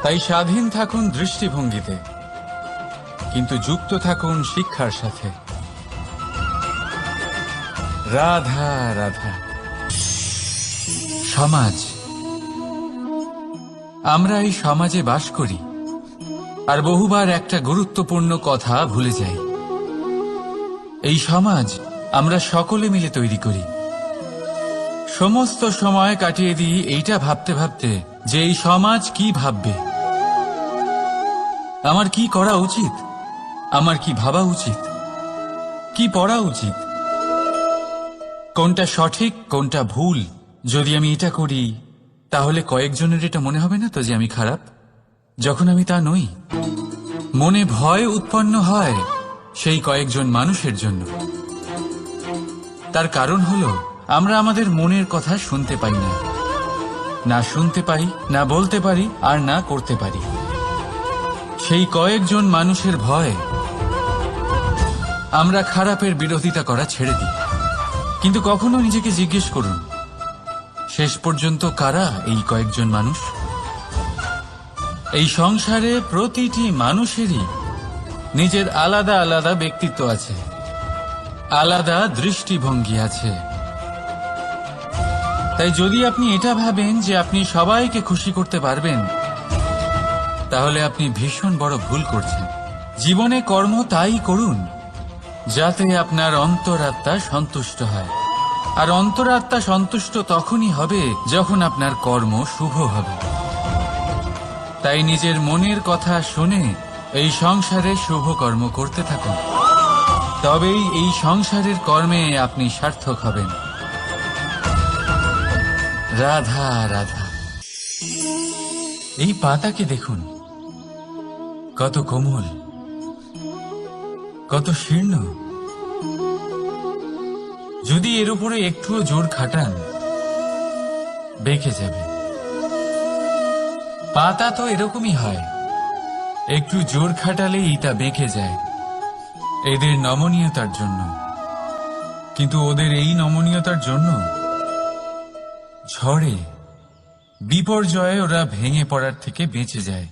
তাই স্বাধীন থাকুন দৃষ্টিভঙ্গিতে, কিন্তু যুক্ত থাকুন শিক্ষার সাথে। রাধা রাধা। সমাজ, আমরা এই সমাজে বাস করি, আর বহুবার একটা গুরুত্বপূর্ণ কথা ভুলে যাই। এই সমাজ আমরা সকলে মিলে তৈরি করি। সমস্ত সময় কাটিয়ে দিই এইটা ভাবতে ভাবতে যে এই সমাজ কি ভাববে, আমার কি করা উচিত, আমার কি ভাবা উচিত, কি পড়া উচিত, কোনটা সঠিক কোনটা ভুল। যদি আমি এটা করি, তাহলে কয়েকজনের এটা মনে হবে না তো যে আমি খারাপ, যখন আমি তা নই। মনে ভয় উৎপন্ন হয় সেই কয়েকজন মানুষের জন্য। তার কারণ হলো আমরা আমাদের মনের কথা শুনতে পাই না, না শুনতে পাই, না বলতে পারি, আর না করতে পারি। সেই কয়েকজন মানুষের ভয় আমরা খারাপের বিরোধিতা করা ছেড়ে দিই। কিন্তু কখনো নিজেকে জিজ্ঞেস করুন, শেষ পর্যন্ত কারা এই কয়েকজন মানুষ? এই সংসারে প্রতিটি মানুষেরই নিজের আলাদা আলাদা ব্যক্তিত্ব আছে, আলাদা দৃষ্টিভঙ্গি আছে। তাই যদি আপনি এটা ভাবেন যে আপনি সবাইকে খুশি করতে পারবেন, তাহলে আপনি ভীষণ বড় ভুল করছেন। জীবনে কর্ম তাই করুন যাতে আপনার অন্তরাত্মা সন্তুষ্ট হয়। আর অন্তরাত্মা সন্তুষ্ট তখনই হবে যখন আপনার কর্ম শুভ হবে। তাই নিজের মনের কথা শুনে এই সংসারে শুভ কর্ম করতে থাকুন, তবেই এই সংসারের কর্মে আপনি সার্থক হবেন। রাধা রাধা। এই পাতাকে দেখুন, কত কোমল, কত শীর্ণ। যদি এর উপরে একটুও জোর খাটান, বেঁকে যাবে। পাতা তো এরকমই হয়, একটু জোর খাটালেই তা বেঁকে যায় এদের নমনীয়তার জন্য। কিন্তু ওদের এই নমনীয়তার জন্য ঝড়ে বিপর্যয়ে ওরা ভেঙে পড়ার থেকে বেঁচে যায়।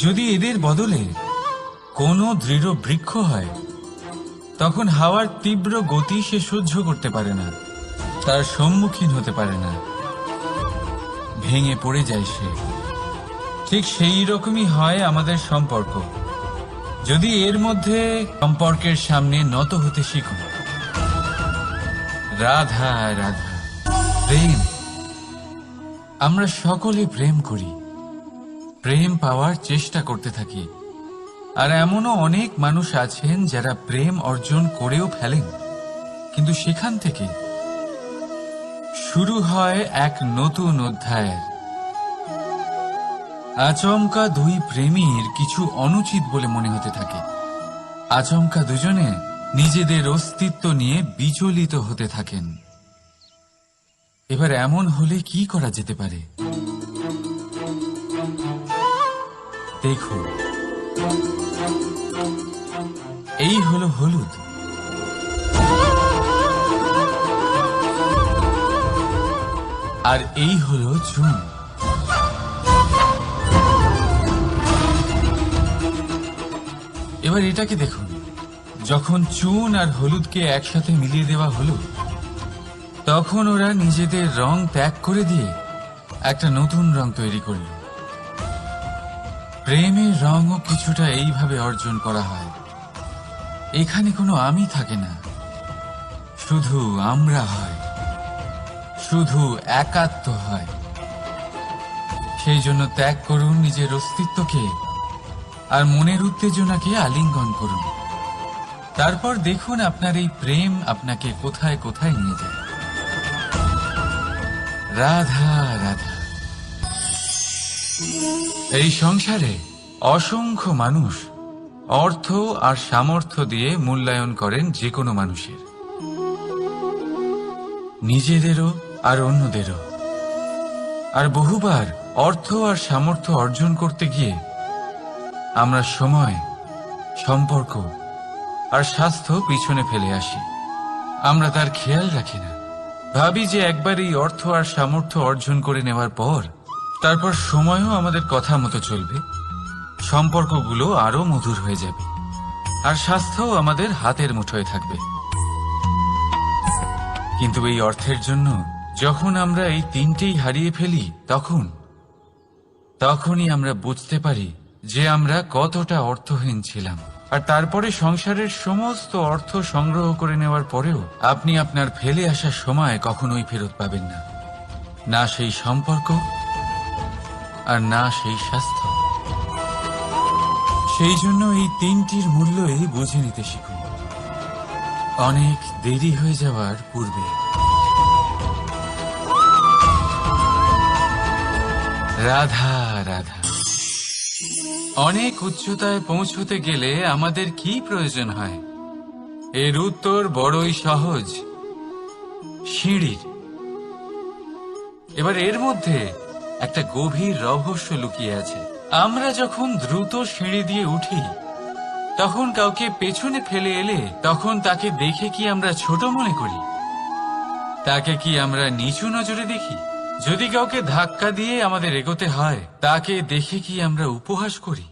যদি এদের বদলে কোনো দৃঢ় বৃক্ষ হয়, তখন হাওয়ার তীব্র গতি সে সহ্য করতে পারে না, তার সম্মুখীন হতে পারে না, ভেঙে পড়ে যায় সে। ঠিক সেই রকমই হয় আমাদের সম্পর্ক। যদি এর মধ্যে সম্পর্কের সামনে নত হতে শিখুন। রাধা রাধা। প্রেম, আমরা সকলে প্রেম করি, প্রেম পাওয়ার চেষ্টা করতে থাকি। আর এমনও অনেক মানুষ আছেন যারা প্রেম অর্জন করেও ফেলেন, কিন্তু সেখান থেকে শুরু হয় এক নতুন অধ্যায়। আচমকা দুই প্রেমীর কিছু অনুচিত বলে মনে হতে থাকে। আচমকা দুজনে নিজেদের অস্তিত্ব নিয়ে বিচলিত হতে থাকেন। এবার এমন হলে কি করা যেতে পারে? দেখুন, এই হলো হলুদ, আর এই হলো চুন। এবার এটাকে দেখুন, যখন চুন আর হলুদকে একসাথে মিলিয়ে দেওয়া হলো, তখন ওরা নিজেদের রং ত্যাগ করে দিয়ে একটা নতুন রং তৈরি করল। প্রেমের রঙও কিছুটা এইভাবে অর্জন করা হয়। এখানে কোনো আমি থাকে না, শুধু আমরা হয়, শুধু একাত্ম হয়। সেই জন্য ত্যাগ করুন নিজের অস্তিত্বকে, আর মনের উত্তেজনাকে আলিঙ্গন করুন। তারপর দেখুন আপনার এই প্রেম আপনাকে কোথায় কোথায় নিয়ে যায়। রাধা রাধা। এই সংসারে অসংখ্য মানুষ অর্থ আর সামর্থ্য দিয়ে মূল্যায়ন করেন যে কোনো মানুষের, নিজেদেরও আর অন্যদেরও। আর বহুবার অর্থ আর সামর্থ্য অর্জন করতে গিয়ে আমরা সময়, সম্পর্ক আর স্বাস্থ্য পিছনে ফেলে আসি। আমরা তার খেয়াল রাখি না। ভাবি যে একবার এই অর্থ আর সামর্থ্য অর্জন করে নেওয়ার পর তারপর সময়ও আমাদের কথা মতো চলবে, সম্পর্কগুলো আরো মধুর হয়ে যাবে, আর স্বাস্থ্যও আমাদের হাতের মুঠোয় থাকবে। কিন্তু এই অর্থের জন্য যখন আমরা এই তিনটেই হারিয়ে ফেলি, তখনই আমরা বুঝতে পারি যে আমরা কতটা অর্থহীন ছিলাম। আর তারপরে সংসারের সমস্ত অর্থ সংগ্রহ করে নেওয়ার পরেও আপনি আপনার ফেলে আসা সময় কখনোই ফেরত পাবেন না, না সেই সম্পর্ক আর না সেই স্বাস্থ্য। সেই জন্য এই তিনটির মূল্যই বুঝে নিতে শিখুন অনেক দেরি হয়ে যাওয়ার পূর্বে। রাধা রাধা। অনেক উচ্চতায় পৌঁছতে গেলে আমাদের কি প্রয়োজন হয়? এর উত্তর বড়ই সহজ, সিঁড়ির। এবার এর মধ্যে একটা গভীর রহস্য লুকিয়ে আছে। আমরা যখন দ্রুত সিঁড়ি দিয়ে উঠি, তখন কাউকে পেছনে ফেলে এলে তখন তাকে দেখে কি আমরা ছোট মনে করি? তাকে কি আমরা নিচু নজরে দেখি? যদি কাউকে ধাক্কা দিয়ে আমাদের এগোতে হয়, তাকে দেখে কি আমরা উপহাস করি?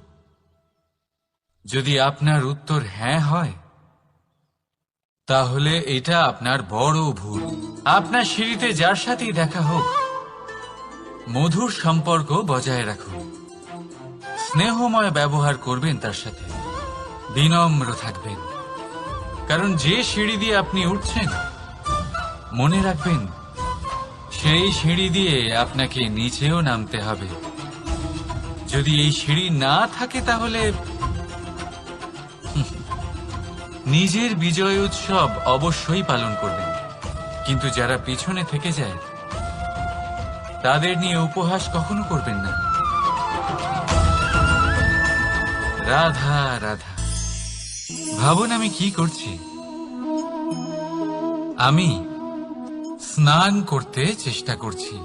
যদি আপনার উত্তর হ্যাঁ হয়, তাহলে এটা আপনার বড় ভুল। আপনার সিঁড়িতে যার সাথেই দেখা হোক, মধুর সম্পর্ক বজায় রাখুন, স্নেহময় ব্যবহার করবেন তার সাথে, বিনম্র থাকবেন। কারণ যে সিঁড়ি দিয়ে আপনি উঠছেন, মনে রাখবেন সেই সিঁড়ি দিয়ে আপনাকে নিচেও নামতে হবে। যদি এই সিঁড়ি না থাকে তাহলে নিজের বিজয় উৎসব অবশ্যই পালন করবেন, কিন্তু যারা পিছনে থেকে যায় তাদের নিয়ে উপহাস কখনো করবেন না। রাধা রাধা। ভাবুন আমি কি করছি। আমি স্নান করতে চেষ্টা করছি।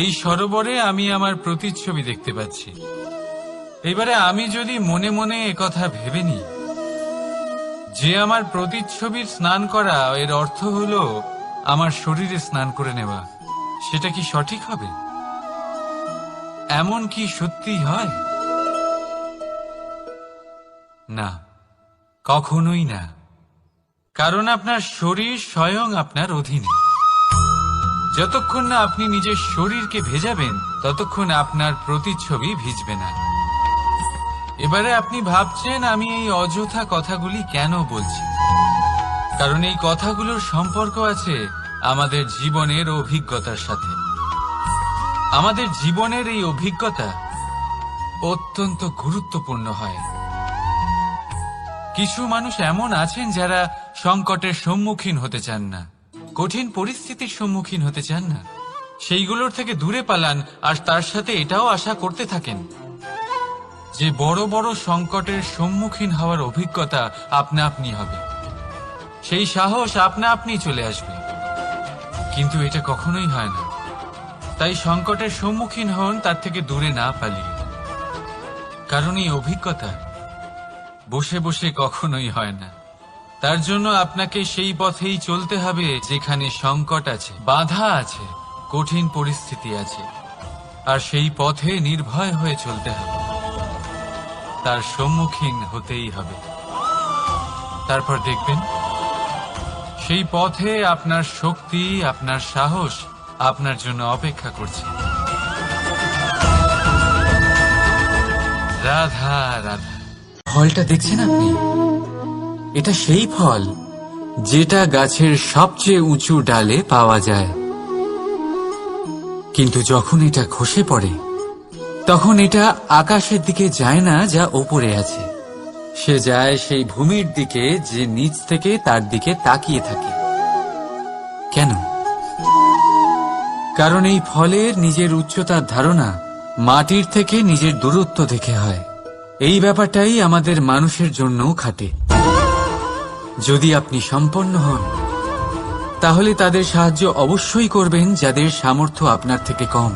এই সরোবরে আমি আমার প্রতিচ্ছবি দেখতে পাচ্ছি। এবারে আমি যদি মনে মনে একথা ভেবে নিই যে আমার প্রতিচ্ছবির স্নান করা, এর অর্থ হলো আমার শরীরে স্নান করে নেওয়া, সেটা কি সঠিক হবে? এমন কি সত্যি হয়? না, কখনোই না। কারণ আপনার শরীর স্বয়ং আপনার অধীনে। যতক্ষণ না আপনি নিজের শরীরকে ভেজাবেন, ততক্ষণ আপনার প্রতিচ্ছবি ভিজবে না। এবারে আপনি ভাবছেন আমি এই অযথা কথাগুলি কেন বলছি। কারণ এই কথাগুলোর সম্পর্ক আছে আমাদের জীবনের অভিজ্ঞতার সাথে। আমাদের জীবনের এই অভিজ্ঞতা অত্যন্ত গুরুত্বপূর্ণ হয়। কিছু মানুষ এমন আছেন যারা সংকটের সম্মুখীন হতে চান না, কঠিন পরিস্থিতির সম্মুখীন হতে চান না, সেইগুলোর থেকে দূরে পালান, আর তার সাথে এটাও আশা করতে থাকেন যে বড় বড় সংকটের সম্মুখীন হওয়ার অভিজ্ঞতা আপনা আপনি হবে। সেই সাহস আপনা আপনি চলে আসবে। কিন্তু এটা কখনোই হয় না। তাই সংকটের সম্মুখীন হন, তার থেকে দূরে না পালিয়ে। কারণ এই অভিজ্ঞতা বসে বসে কখনোই হয় না। তার জন্য আপনাকে সেই পথেই চলতে হবে যেখানে সংকট আছে, বাধা আছে, কঠিন পরিস্থিতি আছে। আর সেই পথে নির্ভয় হয়ে চলতে হবে, তার সম্মুখীন হতেই হবে। তারপর দেখবেন সেই পথে আপনার শক্তি, আপনার সাহস আপনার জন্য অপেক্ষা করছে। রাধা রাধা। ফলটা দেখছেন আপনি? এটা সেই ফল যেটা গাছের সবচেয়ে উঁচু ডালে পাওয়া যায়। কিন্তু যখন এটা খসে পড়ে তখন এটা আকাশের দিকে যায় না যা ওপরে আছে, সে যায় সেই ভূমির দিকে যে নিচ থেকে তার দিকে তাকিয়ে থাকে। কেন? কারণ এই ফলের নিজের উচ্চতার ধারণা মাটির থেকে নিজের দূরত্ব দেখে হয়। এই ব্যাপারটাই আমাদের মানুষের জন্যও খাটে। যদি আপনি সম্পন্ন হন তাহলে তাদের সাহায্য অবশ্যই করবেন যাদের সামর্থ্য আপনার থেকে কম,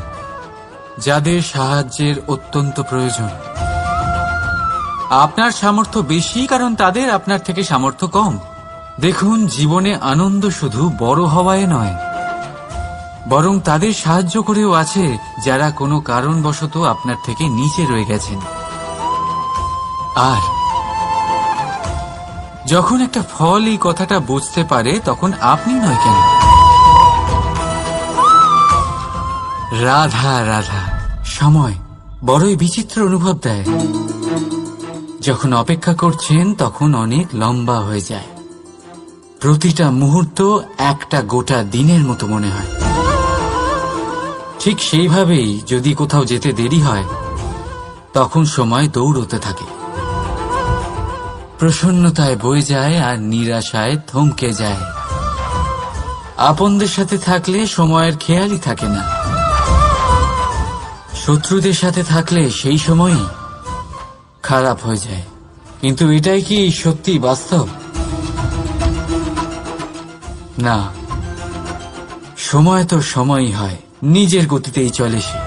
যাদের সাহায্যের অত্যন্ত প্রয়োজন। আপনার সামর্থ্য বেশি কারণ তাদের আপনার থেকে সামর্থ্য কম। দেখুন, জীবনে আনন্দ শুধু বড় হওয়ায় নয়, বরং তাদের সাহায্য করেও আছে যারা কোনো কারণবশত আপনার থেকে নিচে রয়ে গেছেন। আর যখন একটা ফল এই কথাটা বুঝতে পারে তখন আপনি নয় কেন? রাধা রাধা। সময় বড়ই বিচিত্র অনুভব দেয়। যখন অপেক্ষা করছেন তখন অনেক লম্বা হয়ে যায়। প্রতিটা মুহূর্ত একটা গোটা দিনের মতো মনে হয়। ঠিক সেইভাবেই যদি কোথাও যেতে দেরি হয় তখন সময় দৌড়তে থাকে। প্রসন্নতায় বয়ে যায় আর নিরাশায় থমকে যায়। আপনদের সাথে থাকলে সময়ের খেয়ালই থাকে না। শত্রুদের সাথে থাকলে সেই সময়ই খারাপ হয়ে যায়। কিন্তু এটাই কি সত্যি বাস্তব? না, সময় তো সময়ই হয়, নিজের গতিতেই চলে সে।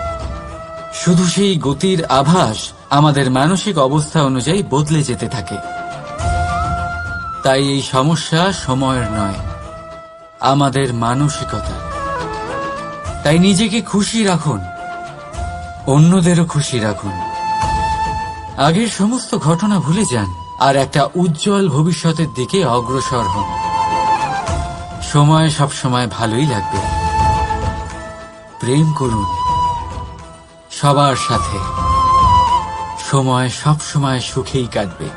শুধু সেই গতির আভাস আমাদের মানসিক অবস্থা অনুযায়ী বদলে যেতে থাকে। তাই এই সমস্যা সময়ের নয়, আমাদের মানসিকতা। তাই নিজেকে খুশি রাখুন, অন্যদেরও খুশি রাখুন। আগের সমস্ত ঘটনা ভুলে যান আর একটা উজ্জ্বল ভবিষ্যতের দিকে অগ্রসর হন। সময় সবসময় ভালোই লাগবে। প্রেম করুন সবার সাথে, সময় সবসময় সুখেই কাটবে।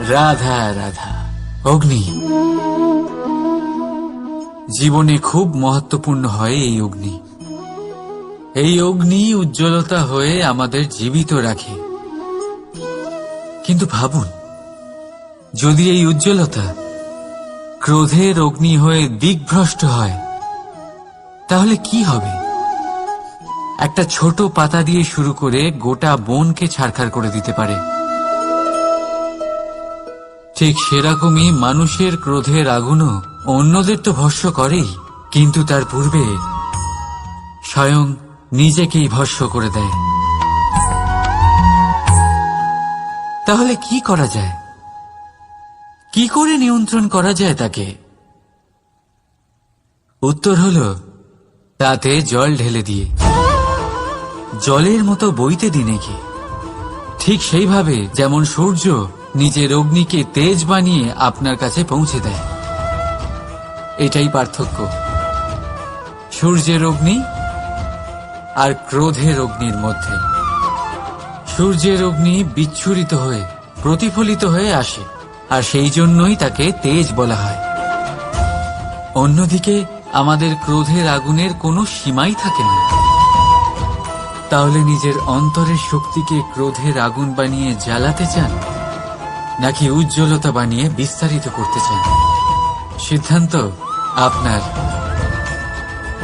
রাধা রাধা। অগ্নি জীবনে খুব মহত্বপূর্ণ হয়। এই অগ্নি, এই অগ্নি উজ্জ্বলতা হয়ে আমাদের জীবিত রাখে। কিন্তু ভাবুন, যদি এই উজ্জ্বলতা ক্রোধের অগ্নি হয়ে দিকভ্রষ্ট হয় তাহলে কি হবে? একটা ছোট পাতা দিয়ে শুরু করে গোটা বনকে ছারখার করে দিতে পারে। ঠিক সেরকমই মানুষের ক্রোধের আগুনও অন্যদের তো ভস্ম করেই, কিন্তু তার পূর্বে স্বয়ং নিজেকেই ভস্ম করে দেয়। তাহলে কি করা যায়? কি করে নিয়ন্ত্রণ করা যায় তাকে? উত্তর হলো তাতে জল ঢেলে দিয়ে, জলের মতো বইতে দিন একে। ঠিক সেইভাবে যেমন সূর্য নিজের অগ্নিকে তেজ বানিয়ে আপনার কাছে পৌঁছে দেয়। এটাই পার্থক্য সূর্যের অগ্নি আর ক্রোধের অগ্নির মধ্যে। সূর্যের অগ্নি বিচ্ছুরিত হয়ে প্রতিফলিত হয়ে আসে, আর সেই জন্যই তাকে তেজ বলা হয়। অন্যদিকে আমাদের ক্রোধের আগুনের কোনো সীমাই থাকে না। তাহলে নিজের অন্তরের শক্তিকে ক্রোধের আগুন বানিয়ে জ্বালাতে চান, নাকি উজ্জ্বলতা বানিয়ে বিস্তারিত করতে চান? সিদ্ধান্ত আপনার।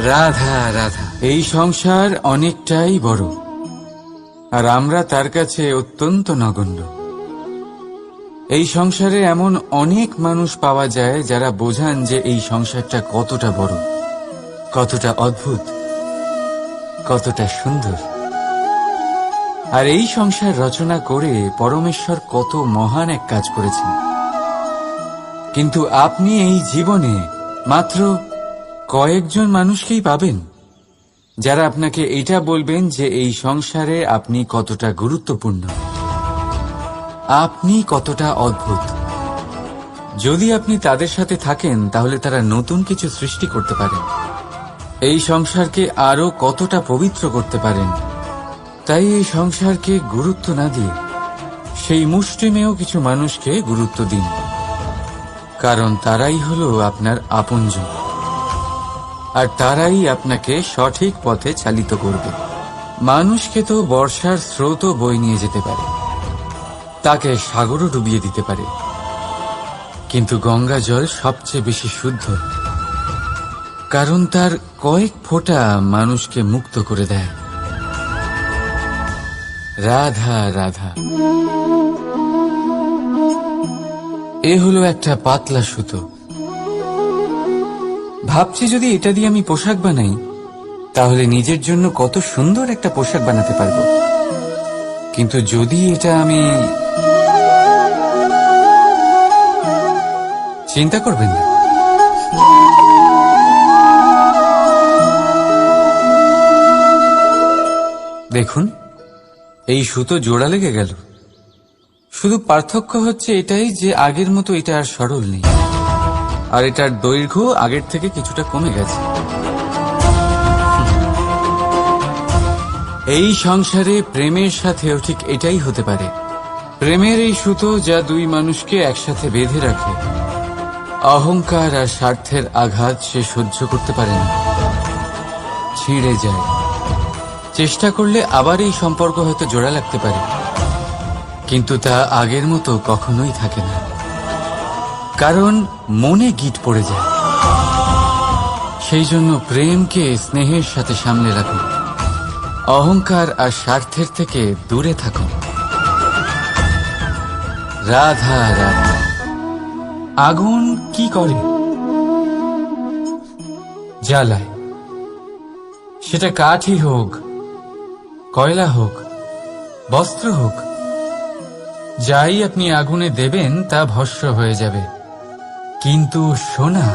রাধা রাধা। এই সংসার অনেকটাই বড়, আর আমরা তার কাছে অত্যন্ত নগণ্য। এই সংসারে এমন অনেক মানুষ পাওয়া যায় যারা বোঝান যে এই সংসারটা কতটা বড়, কতটা অদ্ভুত, কতটা সুন্দর। আর এই সংসার রচনা করে পরমেশ্বর কত মহান এক কাজ করেছেন। কিন্তু আপনি এই জীবনে মাত্র কয়েকজন মানুষকেই পাবেন যারা আপনাকে এটা বলবেন যে এই সংসারে আপনি কতটা গুরুত্বপূর্ণ, আপনি কতটা অদ্ভুত। যদি আপনি তাদের সাথে থাকেন তাহলে তারা নতুন কিছু সৃষ্টি করতে পারেন, এই সংসারকে আরো কতটা পবিত্র করতে পারেন। তাই এই সংসারকে গুরুত্ব না দিয়ে সেই মুষ্টিমেয় কিছু মানুষকে গুরুত্ব দিন, কারণ তারাই হলো আপনার আপনজন, আর তারাই আপনাকে সঠিক পথে চালিত করবে। মানুষকে তো বর্ষার স্রোতও বয়ে নিয়ে যেতে পারে, তাকে সাগরও ডুবিয়ে দিতে পারে, কিন্তু গঙ্গা জল সবচেয়ে বেশি শুদ্ধ, কারণ তার কয়েক ফোঁটা মানুষকে মুক্ত করে দেয়। রাধা রাধা। এ হলো একটা পাতলা সুতো। ভাবছি যদি এটা দিয়ে আমি পোশাক বানাই তাহলে নিজের জন্য কত সুন্দর একটা পোশাক বানাতে পারবো। কিন্তু যদি এটা আমি, চিন্তা করবেন না, দেখুন এই সুতো জোড়া লেগে গেল। শুধু পার্থক্য হচ্ছে এটাই যে আগের মতো এটা আর সরল নেই, আর এটার দৈর্ঘ্য আগের থেকে কিছুটা কমে গেছে। এই সংসারে প্রেমের সাথেও ঠিক এটাই হতে পারে। প্রেমের এই সুতো যা দুই মানুষকে একসাথে বেঁধে রাখে, অহংকার আর স্বার্থের আঘাত সে সহ্য করতে পারে না, ছিঁড়ে যায়। চেষ্টা করলে আবার এই সম্পর্ক হয়তো জোড়া লাগতে পারে, কিন্তু তা আগের মতো কখনোই থাকে না, কারণ মনে গিঁট পড়ে যায়। সেই জন্য প্রেমকে স্নেহের সাথে সামলে রাখুন, অহংকার আর স্বার্থের থেকে দূরে থাকুন। রাধা রাধা। আগুন কি করে? জ্বালায়। সেটা কাঠই হোক, কয়লা হোক, বস্ত্র হোক, যাই আপনি আগুনে দেবেন তা ভস্ম হয়ে যাবে। কিন্তু সোনা,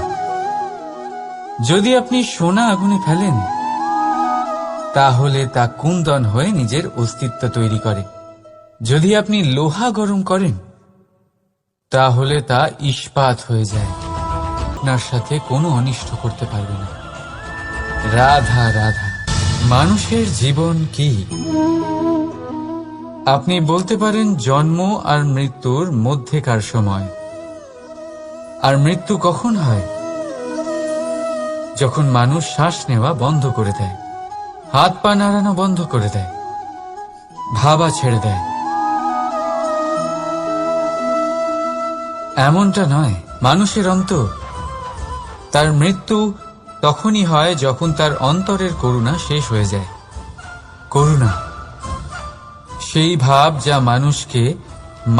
যদি আপনি সোনা আগুনে ফেলেন তাহলে তা কুন্দন হয়ে নিজের অস্তিত্ব তৈরি করে। যদি আপনি লোহা গরম করেন তাহলে তা ইস্পাত হয়ে যায়, আপনার সাথে কোনো অনিষ্ট করতে পারবে না। রাধা রাধা। মানুষের জীবন কি? আপনি বলতে পারেন জন্ম আর মৃত্যুর মধ্যেকার সময়। আর মৃত্যু কখন হয়? যখন মানুষ শ্বাস নেওয়া বন্ধ করে দেয়, হাত পা নাড়ানো বন্ধ করে দেয়, ভাবা ছেড়ে দেয়। এমনটা নয়, মানুষের অন্তর, তার মৃত্যু তখনই হয় যখন তার অন্তরের করুণা শেষ হয়ে যায়। করুণা সেই ভাব যা মানুষকে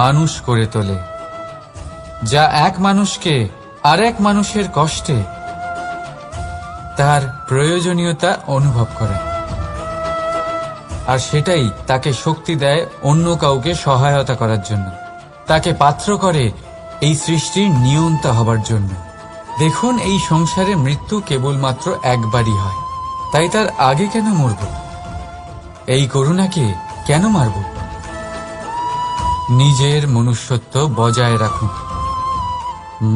মানুষ করে তোলে, যা এক মানুষকে আরেক মানুষের কষ্টে তার প্রয়োজনীয়তা অনুভব করে, আর সেটাই তাকে শক্তি দেয় অন্য কাউকে সহায়তা করার জন্য, তাকে পাত্র করে এই সৃষ্টির নিয়ন্তা হবার জন্য। দেখুন, এই সংসারে মৃত্যু কেবলমাত্র একবারই হয়, তাই তার আগে কেন মরব? এই করুণাকে কেন মারব? নিজের মনুষ্যত্ব বজায় রাখুন,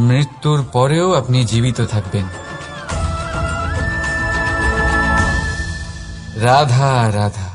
মৃত্যুর পরেও আপনি জীবিত থাকবেন। রাধা রাধা।